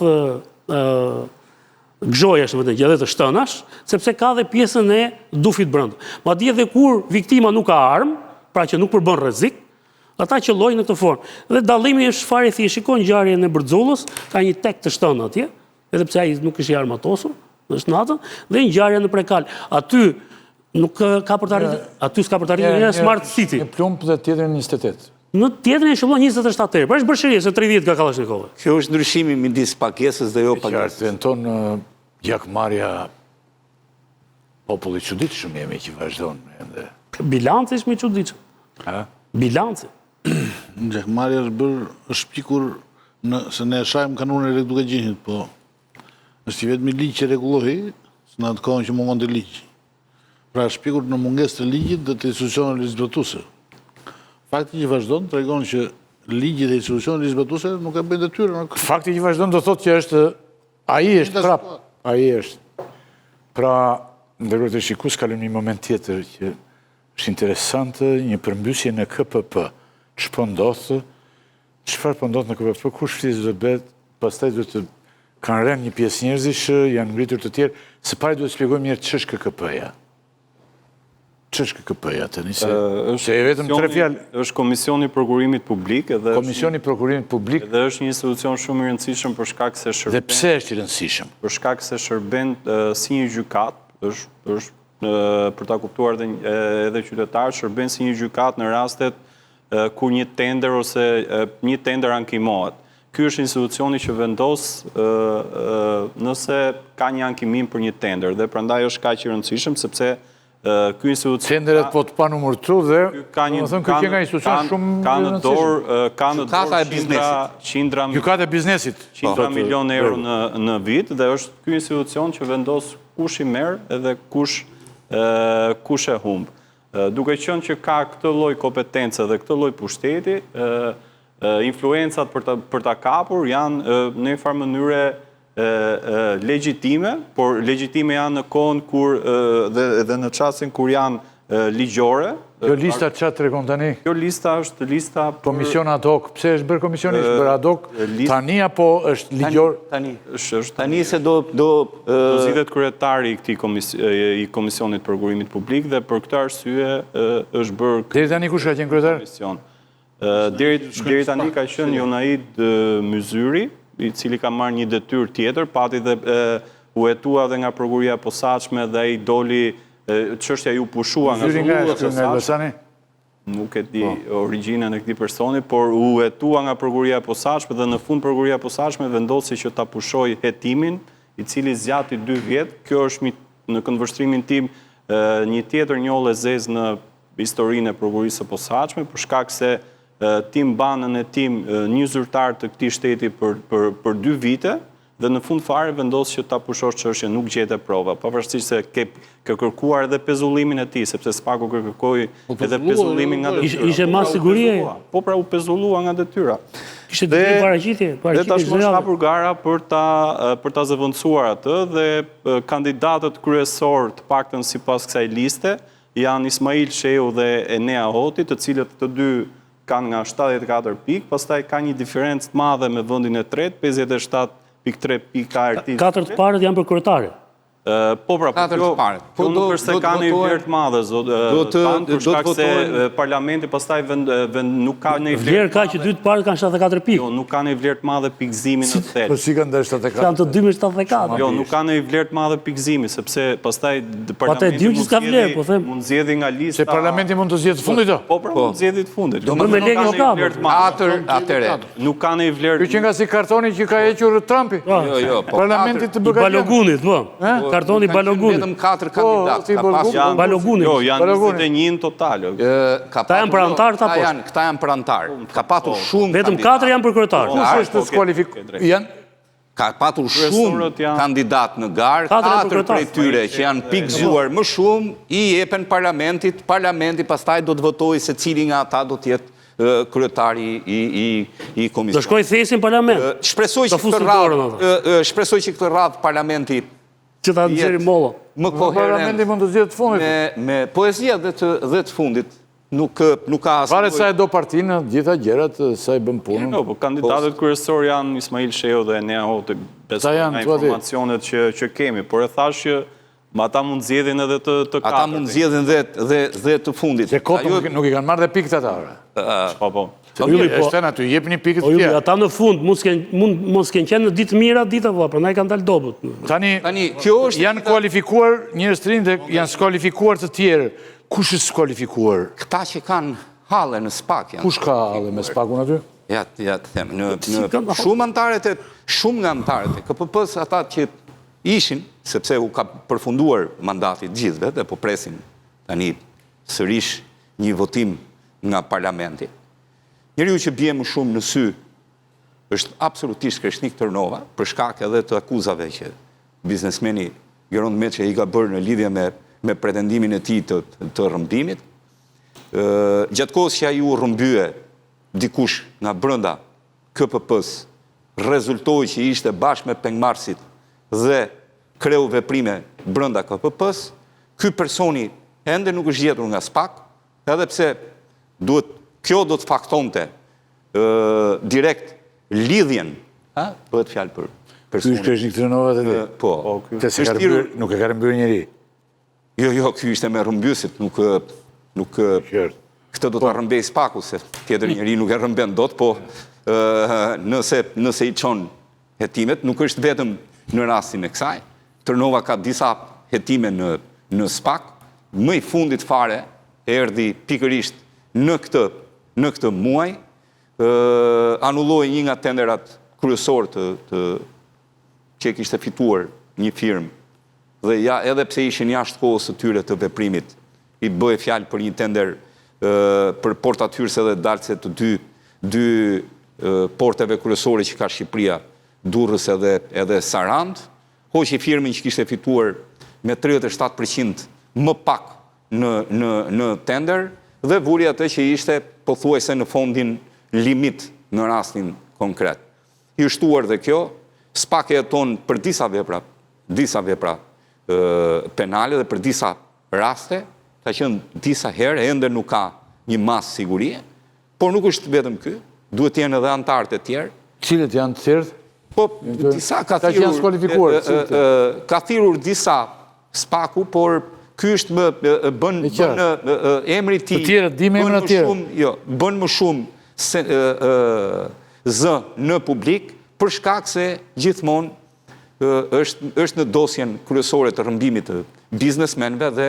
gjojash, edhe të shtënash, sepse ka dhe pjesën e dufit brenda. Madje edhe kur viktima nuk ka armë, pra që nuk përbën rrezik, ata qëllojnë në këtë formë. Dhe dallimi është fare thjesht, shikon ngjarjen e Bërxullës, ka një tek të shtënë atje, edhe pse ai nuk është I armatosur, është natën, dhe ngjarja në Prekal. Aty nuk ka për të arritur, aty s'ka për të arritur një Smart City. Një plumb dhe tjetër 28. Në tjetrin e shëllon 27 herë. Pra është bërshërie se 30 ka Kalashnikove. Kjo është ndryshimi midis pagesës dhe jo pagesës. Dhe në tonë gjakmarrja popullit çuditshëm jemi që vazhdon. Bilanci është më I çuditshëm. Bilanci. Gjakmarrja është shpikur se ne e shajmë kanunin e Dukagjenit, po është I vetmi ligj që rregullohej, në atë kohën që mungonte ligj. Pra është shpikur në mungesë të ligjit dhe të institucioneve zbatuese. Fakti që vazhdon tregon që ligji dhe institucionet zbatuese nuk e bëjnë detyrën. Fakti që vazhdon do thotë që është ai është. Pra, ndërkohë të shikues kalojmë një moment tjetër që është interesante, një përmbysje në KPP. Ç'po ndodh? Çfarë po ndodh në KPP? Kush flis do të bëhet? Pastaj do të kanë rënë një pjesë njerëzish, janë ngritur të tjerë. Së pari duhet të shpjegojmë mirë ç'është KPP-ja. Ç'është KPP-ja tani? Se e vetëm 3 fjalë. Është Komisioni I Prokurimit Publik dhe Komisioni I Prokurimit Publik dhe është një institucion shumë I rëndësishëm për shkak se shërben. Dhe pse është I rëndësishëm? Për shkak se shërben si një gjykat, është për ta kuptuar edhe qytetarët, shërben si një gjykat në rastet kur një tender ose një tender ankimohet. Ky është institucioni që vendos nëse ka një ankimim për një tender dhe prandaj është kaq I rëndësishëm sepse ky institucion tenderet po të panumërtu dhe ka një institucion shumë ka në dorë gjykata e biznesit 100 milion euro në vit dhe është ky institucion që vendos kush I merr edhe kush e humb. Duke qenë që ka këtë lloj kompetence dhe këtë lloj pushteti, influencat për ta kapur janë në një farë mënyre legjitime, por legjitime janë në kohën kur dhe në çastin kur janë ligjore. Kjo lista çfarë tregon tani? Kjo lista është lista komision ad hoc. Pse është bërë komisioni? Është bërë ad hoc tani apo është ligjor? Tani se do zgjidhet kryetari I Komisionit të Prokurimit Publik dhe për këtë arsye është bërë. Deri tani kush ka qenë kryetar? Deri tani ka qenë Jonaid Myzyri, I cili ka marrë një detyrë tjetër, pati dhe u hetua dhe nga prokuria e posaçme dhe ai doli çështja ju pushua nga Zollua. Nuk e di origjinën e këtij personi, por u hetua nga prokuria e posaçme dhe në fund prokuria e posaçme vendosi që ta pushoj hetimin, I cili zgjati 2 vjet. Kjo është në këndvështrimin tim një tjetër njollë e zezë në historinë e prokurisë së posaçme, për shkak se ti mbanën e tim një zyrtar të këtij shteti për 2 vite dhe në fund fare vendos që ta pushosh çështjen, nuk gjete prova, pavarësisht se ke kërkuar edhe pezullimin e tij, sepse spaku kërkoi edhe pezullimin nga detyra. Ishte mas sigurie. Po pra u pezullua nga detyra. Ishte dhe paraqitje dhe tashmë është hapur gara për ta zëvendësuar atë dhe kandidatët kryesor të paktën sipas kësaj liste janë Ismail Shehu dhe Enea Hoti, të cilët të dy kanë nga 74 pikë, pastaj ka një diferencë të madhe me vendin e tretë, 57.3 pikë ka Artist. 4 të parët janë për kryetare. Po pra, po nuk është se ka një vlerë të madhe, për shkak se parlamenti pastaj nuk ka një Vlerë ka që 2 të parët kanë 74 pikë. Jo, nuk ka një vlerë të madhe pikëzimi në tel. Po si kanë ndër 74? Janë të 2 me 74. Jo, nuk ka një vlerë të madhe pikëzimi, sepse pastaj parlamenti dim që s'ka vlerë, po them. mund zgjedhë nga lista. Se parlamenti mund të zgjedhë të fundit, Po pra, mund zgjedhë të fundit. më me lekë Nuk ka një vlerë të madhe. Atëre. Nuk ka një vlerë. Ky që nga si kartoni që ka hequr Trumpi. Jo, po. Parlamenti të I bëgat. Balogunit, po. Kartoni Balogunit. Vetëm 4 kandidatë. Balogunit. Jo, janë 21 total. Këta janë për antarë ta poshtë. Këta janë për antarë. Ka patur shumë Vetëm 4 janë për kryetar. Kush është të skualifikuar? Janë Ka patur shumë kandidat në garë, 4 prej tyre që janë pikëzuar më shumë, i jepen parlamentit, parlamenti pastaj do të votojë se cili nga ata do të jetë kryetari i komisionit. Do shkoj thesin parlament. Shpresoj që këtë radhë parlamenti Që ta nxjerrin molla. më koherent parlamenti mund të zgjedhë të fundit. me poezia dhe të fundit. Nuk ka asë... Varet sa e do partinë, gjitha gjërat, sa e bën punën. Po, kandidatët kryesor janë Ismail Shehu dhe Enea Hoti, besoj nga informacionet që kemi, por e thash që ata mund zgjedhin edhe të katërt. Ata mund zgjedhin dhe të fundit. Se kotë nuk i kanë marrë dhe pikët ata. Po. Është aty, jep një pikët të tjera. Ata në fund mos kenë qenë në ditë mira, ditë vëlla, prandaj kanë dalë dobët. Tani, janë kualifikuar njerëz të rinj dhe janë skualifikuar të tjerë. Kush është skualifikuar? Këta që kanë halle në SPAK janë. Kush ka halle me SPAK-un aty? Ja të them, shumë nga antarët e KPP-s ata që ishin, sepse u ka përfunduar mandati gjithve dhe po presin tani sërish një votim nga parlamenti. Njeriu që bie më shumë në sy është absolutisht Kreshnik Tërnova, për shkak edhe të akuzave që biznesmeni Geron Meçi i ka bërë në lidhje me pretendimin e tij të rrëmbimit. Gjatë kohës që ai u rrëmbye dikush nga brenda KPP-s, rezultoi që ishte bashkë me pengmarrësit dhe kreu veprime brenda KPP-s, ky personi ende nuk është gjetur nga SPAK, edhe pse kjo do të faktonte direkt lidhjen, bëhet fjalë për personin. Ky është Kreshnik Tërnova të di. Po. Nuk e ka rrëmbyer njeri. Jo, ky ishte me rrëmbyesit, nuk këtë do të rrëmbej SPAK-u, se tjetër njeri nuk e rrëmben dot, po nëse i çon hetimet, nuk është vetëm në rastin e kësaj. Tërnova ka disa hetime në SPAK, më i fundit fare erdhi pikërisht në këtë muaj, anulloi një nga tenderat kryesor që kishte fituar një firmë, dhe edhe pse ishin jashtë kohës së tyre të veprimit, i bëhe fjalë për një tender për portat hyrëse dhe dalëse të dy porteve kryesore që ka Shqipëria, Durrës edhe Sarand, hoqi firmën që kishte fituar me 37% më pak në tender, dhe vuri atë që ishte pothuajse në fondin limit në rastin konkret. I shtuar dhe kjo, SPAK e jeton për disa vepra penale dhe për disa raste, ka qenë disa herë, ende nuk ka një masë sigurie, por nuk është vetëm ky, duhet të jenë edhe antarët e tjerë. Cilët janë të tjerë? Po, disa ka thirrur disa SPAK-u, por ky është bën emri i tij. Të tjerë, di me emra të tjerë. Jo, bën më shumë zë në publik, për shkak se gjithmonë është në dosjen kryesore të rrëmbimit të biznesmenëve dhe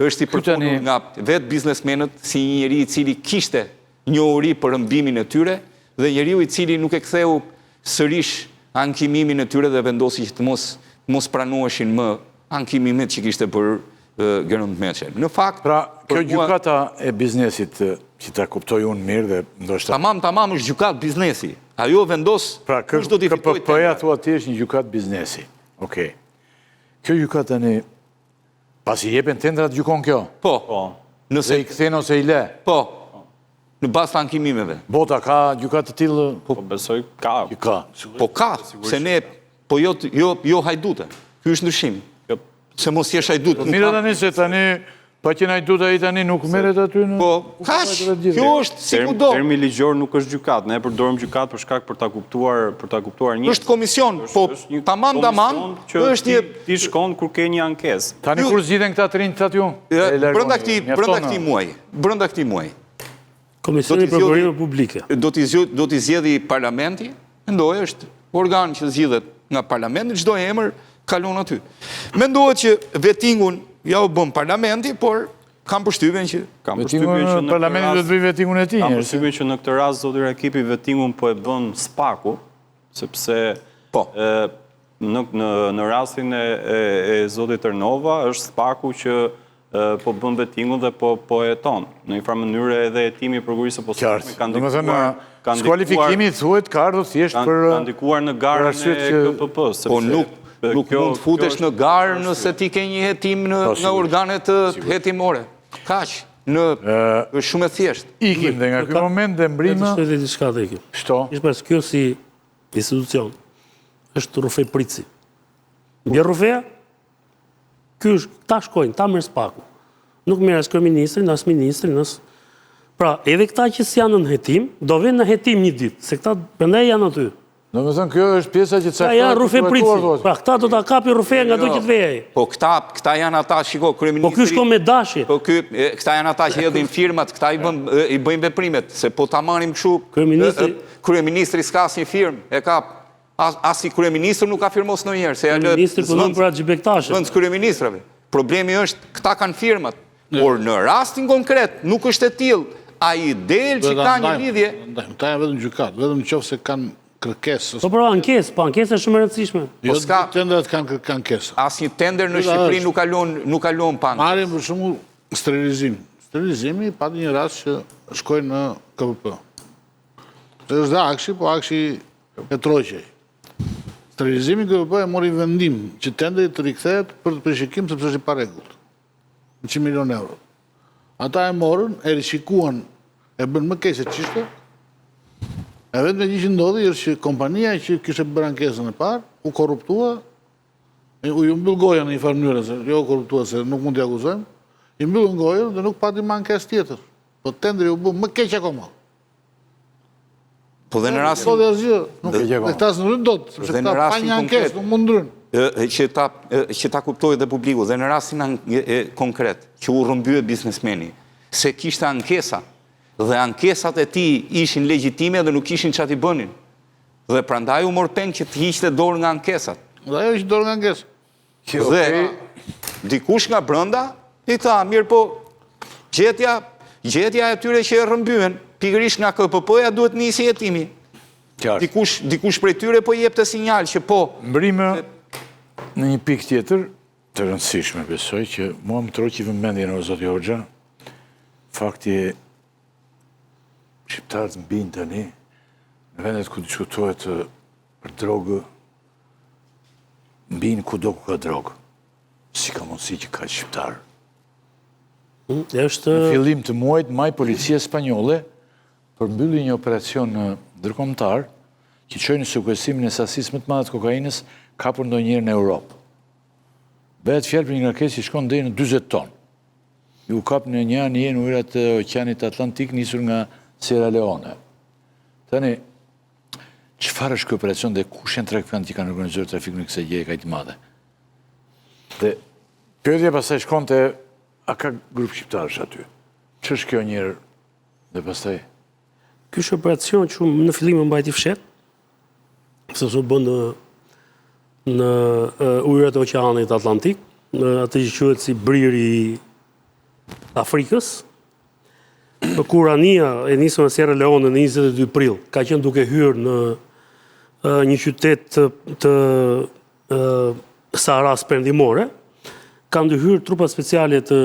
është i përfundur nga vetë biznesmenët si një njeri i cili kishte njohuri për rrëmbimin e tyre dhe njeriu i cili nuk e ktheu sërish ankimimin e tyre dhe vendosi që të mos pranoheshin më ankimimet që kishte bërë Geron Meçi. Në fakt, pra kjo gjykata e biznesit që ta kuptoj unë mirë dhe ndoshta tamam është gjykatë biznesi. Ajo vendos kush do t'i fitojë. KPP-ja thua ti është një gjykatë biznesi. Okej. Kjo gjykatë tani pasi jepen tendrat gjykon kjo? Po. Nëse i kthen ose i le? Po. Në bazë të ankimimeve. Bota ka gjykatë të tillë? Po besoj ka. Po ka, se ne po jo hajdute. Ky është ndryshim. Se mos jesh hajdut. Mirë tani se tani Pa që najduta i tani nuk meret aty në... Po, kaq, kjo është si kudo. Termi ligjor nuk është gjykat, ne përdorim gjykat për shkak për ta kuptuar një. Është komision, po tamam, është një... Ti shkon kur ke një ankesë. Tani kur zgjidhen këta të rinj thatë ju? Brenda këtij muaji. Komisioni i Prokurimit publike. Do t'i zgjedhë parlamenti, mendoj është organ që zgjidhet nga parlamenti, çdo emër kalon aty. Mendohet që vettingun ja u bën parlamenti, por kam përshtypjen që Parlamenti do të bëjë vettingun e tij. Kam përshtypjen që në këtë rast zoti Rakipi vettingun po e bën spaku, sepse në rastin e zotit Tërnova është spaku që po bën vettingun dhe po heton. Në një farë mënyrë edhe hetimi i prokurisë së posaçme kanë ndikuar. Skualifikimi thuhet ka ardhur thjesht për kanë ndikuar në garën e KPP-s. Po nuk mund futesh në garë nëse ti ke një hetim nga organet hetimore. Kaq, është shumë e thjeshtë. Ikim dhe nga ky moment dhe mbrimë... Shto e diçka të ikim. Shto? Ishtë pas kjo si institucion, është rufej prici. Bje rufeja, ta shkojnë, ta mërë spaku. Nuk mërë as kërëministrin, as ministrin, as... Pra, edhe këta që s'janë në hetim, do vinë në hetim një ditë, se këta përndaj janë aty. Do me thënë, kjo është pjesa që Këta janë rufe prici. Pra, këta do t'a kapi rufeja nga do që të vejaj. Po, këta janë ata, shiko, kryeministri... Po, kjo shko me dashi. Po, këta janë ata që hedhin firmat, këta i bëjnë veprimet, se po ta marrim kështu... Kryeministri s'ka asnjë firmë, e ka... As i kryeministri nuk ka firmos ndonjëherë, se janë... Kryeministri punon për atë gjibektashe. Vëndës kryeministrave. Problemi është, këta kanë firmat, por në rastin konkret, nuk është e tillë. A i del që ka një lidhje... Ta janë vetëm gjykat, vetëm nëse kanë kërkesë. Po pra ankesë, po ankesë është shumë e rëndësishme. Jo, tenderet kanë ankesë. Asnjë tender në Shqipëri nuk kalon pa ankesë. Marrim për shembull sterilizim. Sterilizimi pati një rast që shkoi në KPP. Është dhe akshi, po akshi e troqej. Sterilizimi KPP e mori vendim që tenderi të rikthehet për të përshikim sepse është i parregullt. 100 milion euro. Ata e morën, e rishikuan, e bën më keq se ç'ishte. E vetëm gjë që ndodhi është që kompania që kishte bërë ankesën e parë u korruptua, u mbyll goja në një farë mënyrë, se jo korruptua se nuk mund t'i akuzojmë, i mbyllën gojën dhe nuk pati më ankesë tjetër. Po tenderi u bë më keq akoma. Po dhe në rastin... Po dhe asgjë, nuk këta s'ndryn dot, sepse këta pa një ankesë nuk mund ndryn. Që ta kuptoj dhe publiku, dhe në rastin konkret, që u rrëmbye biznesmeni, se kishte ankesa, dhe ankesat e ti ishin legjitime dhe nuk ishin që ati bënin. Dhe prandaj u mor peng që të hiqte dorë nga ankesat. Dhe ajo ishte dorë nga ankesa. Dhe dikush nga brënda, i tha, mirë po, gjetja e tyre që e rrëmbyen, pikërisht nga KPP-ja duhet nisi jetimi. Dikush prej tyre po jep të sinjal që po... Mbrime në një pikë tjetër, të rëndësishme besoj që mua më troqi vëmendjen o zoti Hoxha, fakti shqiptarët mbijnë tani në vendet ku diskutohet për drogë, mbijnë kudo ku ka drogë. Si ka mundësi që ka shqiptarë? Në fillim të muajit, maj policia spanjolle përmbylli një operacion ndërkombëtar që çoi në sekuestrimin e sasisë më të madhe të kokainës kapur ndonjëherë në Europë. Bëhet fjalë për një ngarkesë që shkon deri në 40 ton. U kap në një anije në ujërat e Oqeanit Atlantik nisur nga Sierra Leone. Tani, çfarë është ky operacion dhe kush janë trafikantë që kanë organizuar trafikun e kësaj gjëje kaq të madhe? Dhe pyetja pastaj shkon te a ka grup shqiptarësh aty? Ç'është kjo njëherë dhe pastaj? Ky është operacion që në fillim mbajti fshet, sepse u bën në ujërat e Oqeanit Atlantik, në atë që quhet si briri i Afrikës. Kur anija e nisur në Sierra Leone në 22 prill, ka qenë duke hyrë në një qytet të Saharas perëndimore, kanë ndërhyrë trupa speciale të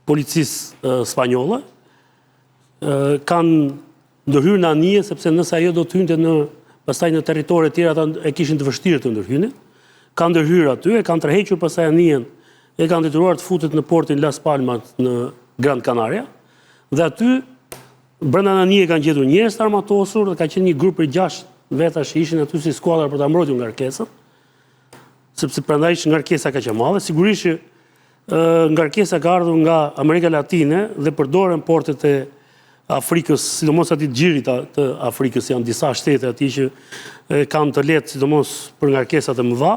policisë spanjolle, kanë ndërhyrë në anije, sepse nëse ajo do të hynte pastaj në territore të tjera, ata e kishin të vështirë të ndërhynin. Kanë ndërhyrë aty, e kanë tërhequr pastaj anijen, e kanë detyruar të futet në portin Las Palmas në Gran Canaria, dhe aty, brenda anije kanë gjetur njerëz të armatosur, dhe ka qenë një grup për 6 vetash që ishin aty si skuadra për ta mbrojtur ngarkesën, sepse prandaj që ngarkesa ka që madhe. Sigurisht që ngarkesa ka ardhur nga Amerika Latine dhe përdoren portet e Afrikës, sidomos aty të gjirit të Afrikës, janë disa shtete aty që kanë të lehtë, sidomos për ngarkesat e mëdha,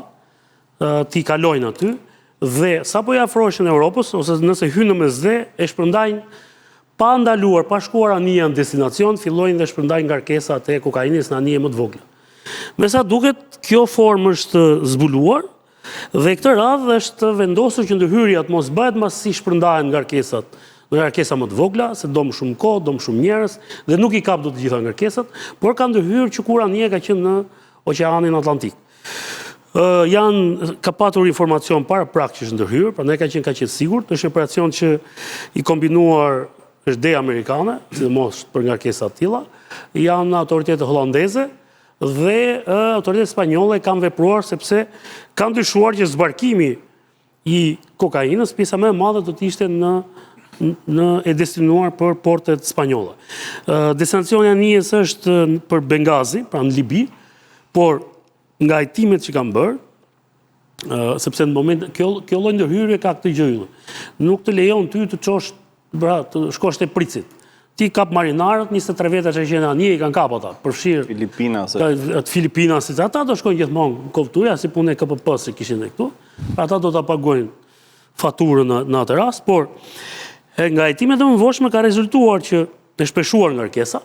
ti kalojnë aty, dhe sa po i afrohen Europës, ose nëse hynë në mesdhe, e shpërndajnë pa ndaluar, pa shkuar anija në destinacion, fillojnë dhe shpërndajnë ngarkesat e kokainës në anije më të vogla. Me sa duket, kjo formë është zbuluar, dhe këtë radhë është vendosur që ndërhyrja të mos bëhet mas si shpërndahen ngarkesat, ngarkesa më të vogla, se do më shumë kohë, do më shumë njerëz, dhe nuk i kap do të gjitha ngarkesat, por ka ndërhyrë që kur anija ka qenë në Oqeanin Atlantik. Ka patur informacion para prag që është ndërhyrë, prandaj ka qenë sigurt, është operacion që i kombinuar është de amerikane, sidomos për ngarkesa të tilla, janë autoritetet holandeze dhe autoritetet spanjolle kanë vepruar sepse kanë dyshuar që zbarkimi i kokainës, pjesa më e madhe do të ishte e destinuar për portet spanjolle. Destinacioni i anijes është për Bengazi, pra në Libi, por nga hetimet që kanë bërë, sepse në moment kjo lloj ndërhyrje ka këtë gjë. Nuk të lejon ty të çosh, të shkosh te pricit. Ti kap marinarët, 23 veta që janë anije i kanë kap ata, përfshirë Filipinasit, ata do shkojnë gjithmonë në Kovtuja, si punë e KPP-s që kishin këtu, ata do ta pagojnë faturën në atë rast, por nga hetimet e mëvoshme ka rezultuar që është shpeshuar ngarkesa,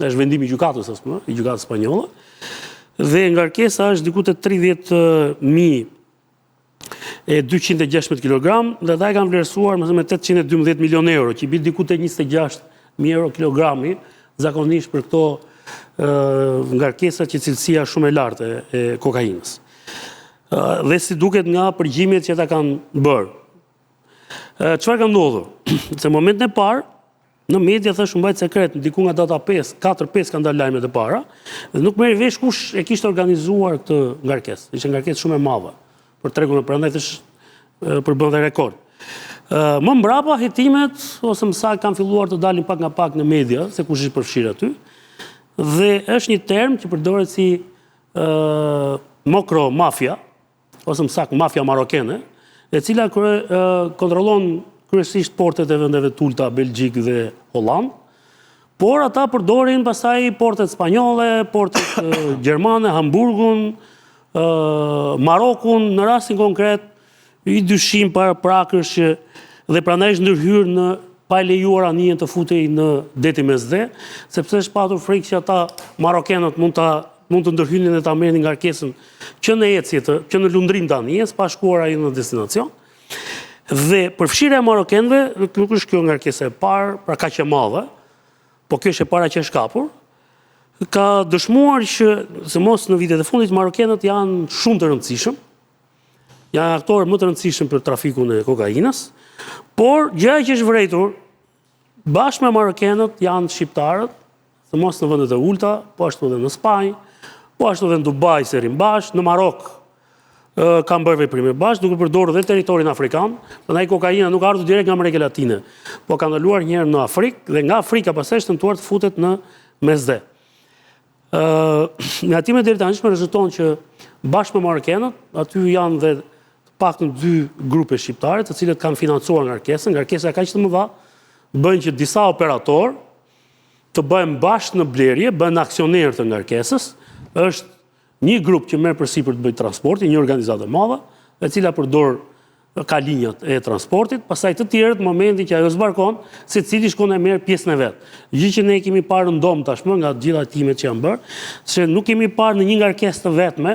është vendimi i gjykatës i gjykatës spanjolle, dhe ngarkesa është diku te 30.216 kg, dhe ata e kanë vlerësuar me 812 milion euro, që i bie diku te 26.000 euro kilogrami, zakonisht për këto ngarkesa që cilësia shumë e lartë e kokainës. Dhe si duket nga përgjigjet që ata kanë bërë. Çfarë ka ndodhur? Se në momentin e parë, në media thashë mbajt sekret, diku nga data 5, 4-5 kanë dalë lajmet e para, dhe nuk merri vesh kush e kishte organizuar këtë ngarkesë. Ishte ngarkesë shumë e madhe për tregun e prandaj për bën dhe rekord. Më mbrapa hetimet ose më saktë kanë filluar të dalin pak nga pak në media se kush është përfshirë aty. Dhe është një term që përdoret si mokro mafia ose më saktë mafia marokene, e cila kontrollon kryesisht portet e vendeve të ulta, Belgjik dhe Holland, por ata përdorin pastaj portet spanjolle, portet gjermane, Hamburgun, Marokun, në rastin konkret, i dyshim para prakësh dhe prandaj është ndërhyrë në pa e lejuar anijen të futej në deti mesdhe, sepse është patur frikë që ata marokenët mund të ndërhynin dhe ta merrin ngarkesën që në ecje, që në lundrim të anijes, pa shkuar ai në destinacion. Dhe përfshirja e marokenëve, nuk është kjo ngarkesa e parë, pra kaq e madhe, po kjo është e para që është kapur, ka dëshmuar që, se mos në vitet e fundit, marokenët janë shumë të rëndësishëm, janë aktorë më të rëndësishëm për trafikun e kokainës, por gjëja që është vërejtur, bashkë me marokenët janë shqiptarët, se mos në vendet e ulta, po ashtu edhe në Spanjë, po ashtu edhe në Dubai se rrim bashkë, në Marok kanë bërë veprime bashkë, duke përdorur dhe territorin afrikan, prandaj kokaina nuk ardhur direkt nga Amerika Latine, po ka ndaluar një herë në Afrikë dhe nga Afrika pastaj është tentuar të futet në mesdhe. Nga hetimet deri tani rezulton që bashkë me marokenët, aty janë dhe paktën 2 grupe shqiptare, të cilët kanë financuar ngarkesën. Ngarkesa kaq të mëdha bën që disa operator të bëhen bashkë në blerje, bëhen aksionerë të ngarkesës. Është një grup që merr përsipër të bëjë transportin, një organizatë e madhe, e cila përdor ka linjat e transportit, pastaj të tjerët në momentin që ajo zbarkon, secili shkon e merr pjesën e vet. Gjë që ne kemi parë në dom tashmë nga të gjitha hetimet që janë bërë, se nuk kemi parë në një ngarkesë të vetme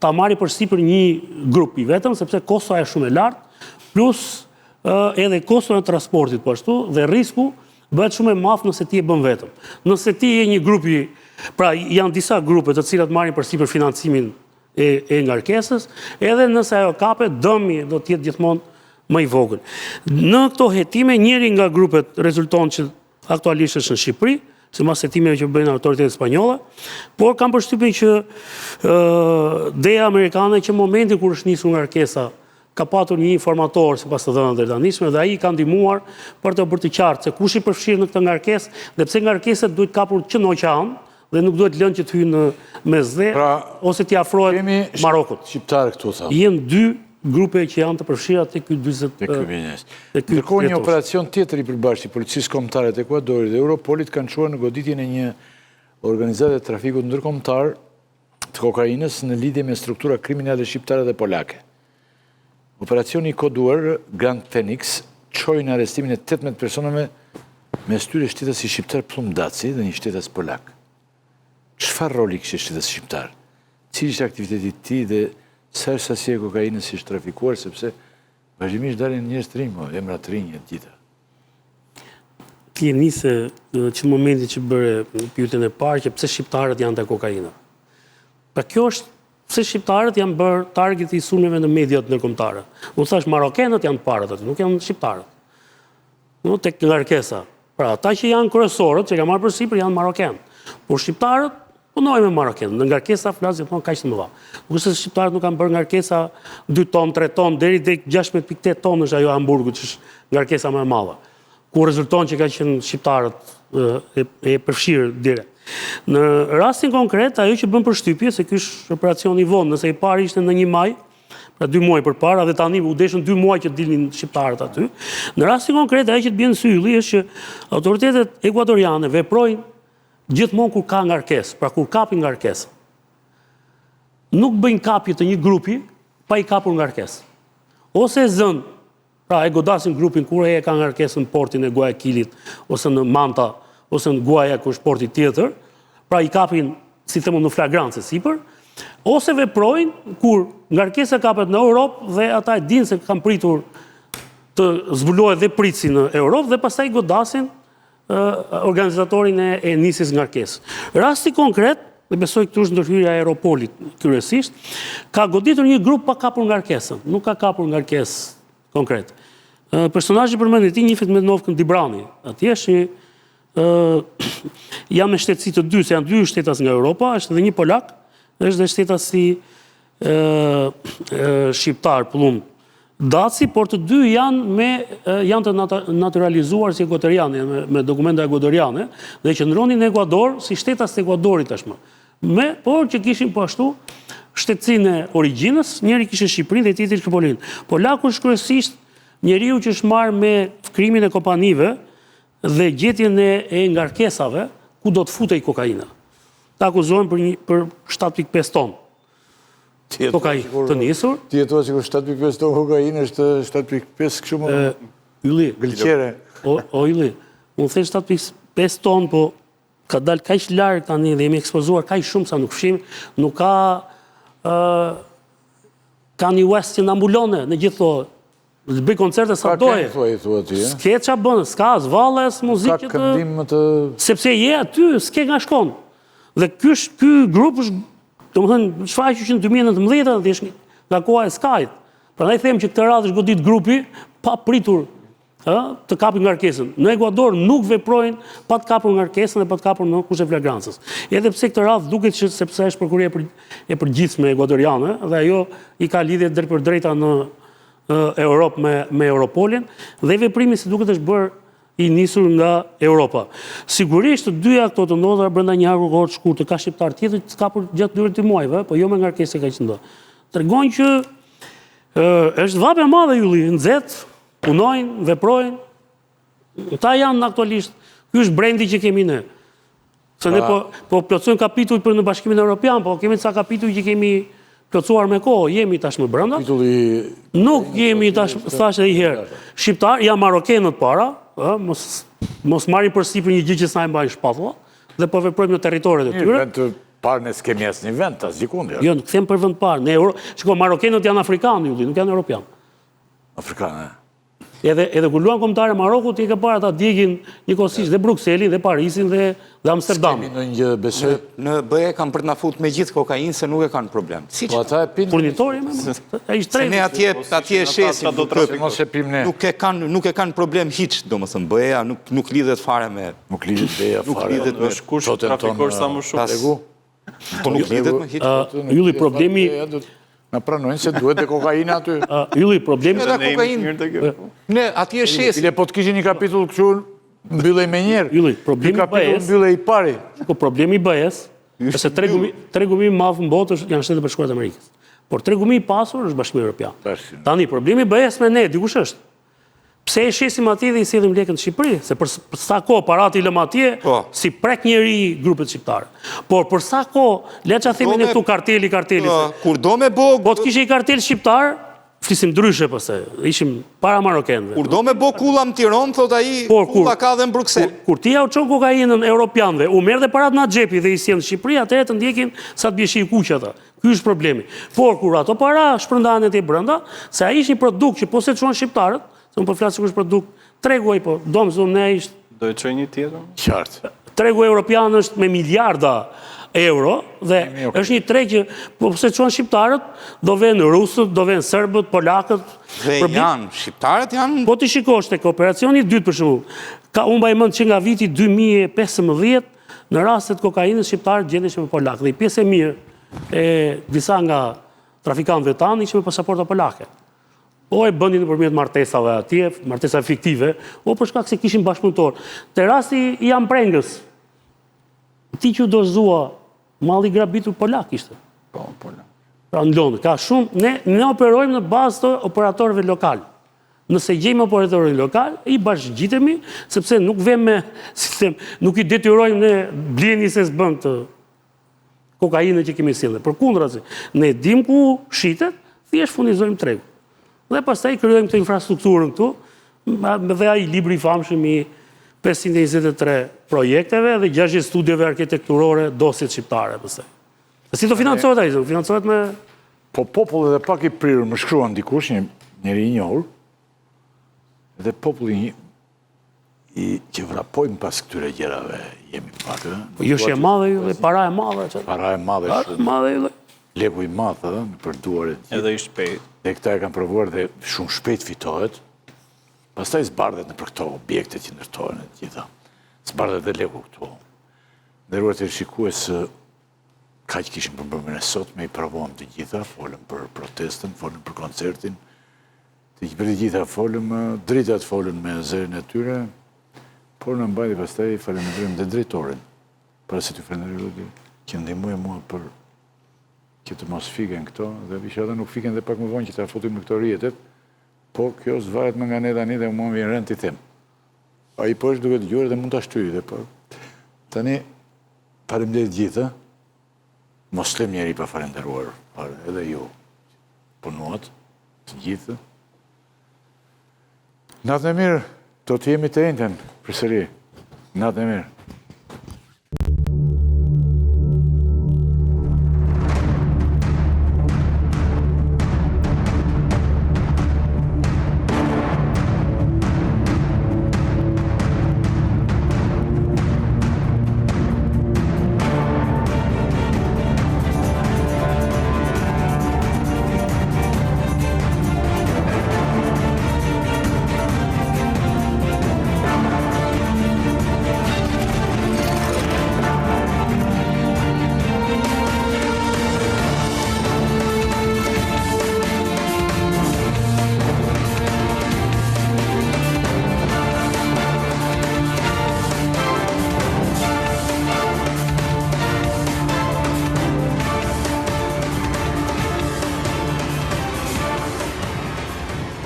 ta marrë përsipër një grup i vetëm, sepse kosta është shumë e lartë, plus edhe kosto e transportit po ashtu dhe risku bëhet shumë e madh nëse ti e bën vetëm. Nëse ti je një grupi, pra janë disa grupe të cilat marrin përsipër financimin e ngarkesës, edhe nëse ajo kapet, dëmi do të jetë gjithmonë më i vogël. Në këto hetime, njëri nga grupet rezulton që aktualisht është në Shqipëri, sipas hetimeve që bëjnë autoritetet spanjolle, por kam përshtypjen që DEA amerikane që në momentin kur është nisur ngarkesa ka patur një informator sipas të dhënave të tanishme dhe ai ka ndihmuar për të bërë të qartë se kush i përfshirë në këtë ngarkesë dhe pse ngarkeset duhet kapur që në oqean, dhe nuk duhet lënë që të hyjë në mesdhe ose t'i afrohet Marokut. Shqiptarë këtu, thamë. Jenë dy grupe që janë të përfshira te ky 40. Ndërkohë një operacion tjetër i përbashkët i policisë kombëtare të Ekuadorit dhe Europolit kanë çuar në goditjen e një organizate trafikut ndërkombëtar të kokainës në lidhje me struktura kriminale shqiptare dhe polake. Operacioni i koduar Grand Phoenix çoi në arrestimin e 18 personave mes tyre shtetësi shqiptar Plum Daci dhe një shtetës polak. Çfarë roli kishte shtetësi shqiptar? Cili ishte aktiviteti i tij dhe sa sasi e kokainës ishte trafikuar, sepse vazhdimisht dalin njerëz të rinj, emra të rinj të gjitha. Ti e nisë që në momentin që bëre pyetjen e parë që pse shqiptarët janë te kokaina. Pra kjo është pse shqiptarët janë bërë target i sulmeve në mediat ndërkombëtare. Unë thash marokenët janë parët aty, nuk janë shqiptarët. No, tek ngarkesa. Pra ata që janë kryesorët, që ka marrë përsipër janë marokenë. Por shqiptarët punojnë me marokenë. Në ngarkesa flasin thonë kaq të mëdha. Nuk është se shqiptarët nuk kanë bërë ngarkesa 2 ton, 3 ton, deri tek 16.8 ton është ajo Hamburgut, që është ngarkesa më e madhe. Ku rezulton që ka qenë shqiptarët e përfshirë direkt. Në rastin konkret, ajo që bën përshtypje se ky është operacion i vonë, nëse i pari ishte në 1 maj, pra 2 muaj përpara, dhe tani u deshën 2 muaj që dilnin shqiptarët aty. Në rastin konkret, ajo që të bën sy ylli është që autoritetet ekuadoriane veprojnë gjithmonë kur ka ngarkesë, pra kur kapin ngarkesë. Nuk bëjnë kapje të një grupi pa i kapur ngarkesë. Ose zën, pra e godasin grupin kur e ka ngarkesën në portin e Guayaquilit, ose në Manta, ose në Guaja, ku është porti tjetër, pra i kapin, si themu, në flagrancë sipër, ose veprojnë kur ngarkesa kapet në Europë dhe ata e dinë se kanë pritur të zbulohet dhe pritsi në Europë dhe pastaj godasin organizatorin e nisjes ngarkesës. Rasti konkret, dhe besoj këtu është ndërhyrja e Europolit kryesisht, ka goditur një grup pa kapur ngarkesën, nuk ka kapur ngarkesë konkret. Personazhi përmendet i njihet me Novkën Dibrani. Atje është janë me shtetësi të dy, se janë 2 shtetas nga Europa, është edhe një polak, është dhe shtetasi shqiptar Plum Daci, por të dy janë të naturalizuar si ekuadorianë, me dokumenta ekuadoriane, dhe qëndronin në Ekuador si shtetas të Ekuadorit tashmë. Por që kishin po ashtu shtetësinë e origjinës, njëri kishte Shqipërinë dhe tjetri Tripolin. Polaku është kryesisht njeriu që është marrë me krimin e kompanive dhe gjetjen e ngarkesave ku do të futej kokaina. Ta akuzohen për 7.5 ton. Kokainë të nisur. Ti e thua që 7.5 ton kokainë është 7.5 kështu më Ylli. gëlqere. O Ylli, unë them 7.5 ton, po ka dalë kaq larg tani dhe jemi ekspozuar kaq shumë sa nuk fshim, nuk ka Kanye West që na mbulone në gjithë to. Të bëj koncerte sa doje. S'ke qa bënë, s'ka as valle, as muzikë Ka këndim të... Sepse je aty, s'ke nga shkon. Dhe ky grup është, domethënë, shfaqur që në 2019 dhe është nga koha e Skyt. Prandaj them që këtë radhë është godit grupi pa pritur të kapin ngarkesën. Në Ekuador nuk veprojnë pa të kapur ngarkesën dhe pa të kapur në kushte flagrancës. Edhe pse këtë radhë duket që sepse është prokuria e përgjithshme ekuadoriane dhe ajo i ka lidhje drejt për drejta në Europë me Europolin dhe veprimi si duket është bërë i nisur nga Europa. Sigurisht të dyja këto të ndodhura brenda një arku kohë të shkurtër, ka shqiptar tjetër që ka kapur gjatë 2 muajve, po jo me ngarkesë kaq të ndodh. Tregon që është vape e madhe ylli, nxehtë, punojnë, veprojnë. Ata janë aktualisht, ky është brendi që kemi ne. Se ne po plotësojmë kapitull për në Bashkimin Evropian, po kemi ca kapitull që kemi plotësuar me kohë, jemi tashmë brenda. Nuk jemi thash edhe një herë. Shqiptar janë marokenët para, mos marrin përsipër një gjë që s'na e mbajnë shpatulla dhe po veprojmë në territoret e tyre. Vend të parë ne s'kemi asnjë vend asgjikund. Jo, nuk them për vend parë. Shiko, marokenët janë afrikanë, nuk janë europianë. Afrikanë. Edhe kur luan kombëtare Marokut, i ka parë ata djegin njëkohësisht dhe Brukselin, dhe Parisin, dhe Amsterdamin. S'kemi në një besoj. Në BE kanë për të na futur me gjithë kokainë se nuk e kanë problem. Po ata e pinë. Furnitori me ai Se ne atje shesim, Mos e pim ne. nuk e kanë problem hiç, domethënë BE-ja nuk lidhet fare me. Nuk lidhet BE-ja fare. Nuk lidhet me Është kush trafikor sa më shumë. Po nuk lidhet me hiç. Ylli problemi Na pranojnë se duhet dhe kokaina aty. Ylli problemi Ne atje shesim. Ile po të kishin një kapitull kështu Mbyllej me njerë. Ylli, problemi Ky kapitull BE-s- mbyllej I pari. Po problemi I BE-s, është se tregumi më madh në botë janë Shtetet e Bashkuara të Amerikës. Por tregumi I pasur është Bashkimi Evropian. Tani problemi I BE-s me ne dikush është. Pse e shesim atje dhe I sillim lekën në Shqipëri? Se për sa kohë parati lëm atje, si prek njeri grupet shqiptare. Por për sa kohë, le ça themi ne këtu karteli. Kur do me bo... Po të kishe I kartel shqiptar, flisim ndryshe pastaj. Ishim para marokenëve. Kur do me bo kulla në Tiranë, thot ai, kulla ka dhe në Bruksel. Kur ti ja u çon kokainën europianëve, u merr dhe parat në xhepi dhe I sjell në Shqipëri, atëherë të ndjekin sa të bjeshi I kuq ata. Ky është problemi. Por kur ato para shpërndahen atje brenda, se ai ishte një produkt që po se çuan shqiptarët, se unë po flas sikur është produkt tregu ai po, domzon ne ishte Do e çoj një tjetër? Qartë. tregu europian është me miliarda euro dhe është një treg që po se çuan shqiptarët, do vënë rusët, do vënë serbët, polakët. Dhe janë, shqiptarët janë... Po ti shikosh tek operacioni I dytë për shembull. Unë mbaj mend që nga viti 2015 në rastet kokainës shqiptarët gjendeshin me polak. Dhe I pjesë e mirë e disa nga trafikantëve tanë ishin me pasaporta polake. O e bënin nëpërmjet martesave atje, martesa fiktive, o për shkak se kishin bashkëpunëtor. Te rasti I Amprengës, ti që dorëzua malli grabitur polak ishte. Po, polak. Pra në Londër, ka shumë, ne operojmë në bazë të operatorëve lokal. Nëse gjejmë operatorin lokal, I bashkëngjitemi, sepse nuk vem me sistem, nuk I detyrojmë ne bleni se s'bën të kokainë që kemi sjellë. Përkundrazi, ne dim ku shitet, thjesht furnizojmë tregu. Dhe pastaj krijojmë këtë infrastrukturën këtu, dhe ai libri I famshëm I 523 projekteve dhe 60 studieve arkitekturore dosjet shqiptare pastaj. Si do financohet ai? Do financohet me Po populli dhe pak I prirë më shkruan dikush, njëri I njohur, dhe populli që vrapojmë pas këtyre gjërave jemi pak. Po jo që e madhe ju dhe para e madhe. Para e madhe Para e madhe ju dhe. Leku I madhe në për duaret. Edhe I shpejt. Dhe këta e kanë provuar dhe shumë shpejt fitohet. Pastaj zbardhet në për këto objekte që ndërtohen e gjitha. Zbardhet dhe leku këtu. Dhe ruar të shikues ka që kishim përbërmën e sot me I provuam të gjitha, folëm për protestën, folëm për koncertin, për të gjitha folëm, dritat folën me zërin e tyre, por në mbajti pastaj faleminderim dhe drejtorin, para se të faleminderim që ndihmoi mua për që të mos fiken këto, dhe visha dhe nuk fiken dhe pak më vonë që ta futim në këto rjetet, po kjo zvaret më nga ne tani dhe mua më vjen rënd t'i them. A I po është duke dëgjuar dhe mund ta shtyjë dhe po. Tani, faleminderit gjithë, mos lëm njeri pa falenderuar, edhe ju punuat, të gjithë. Natë e mirë, do të jemi të ejnëten, përsëri. Natë e mirë.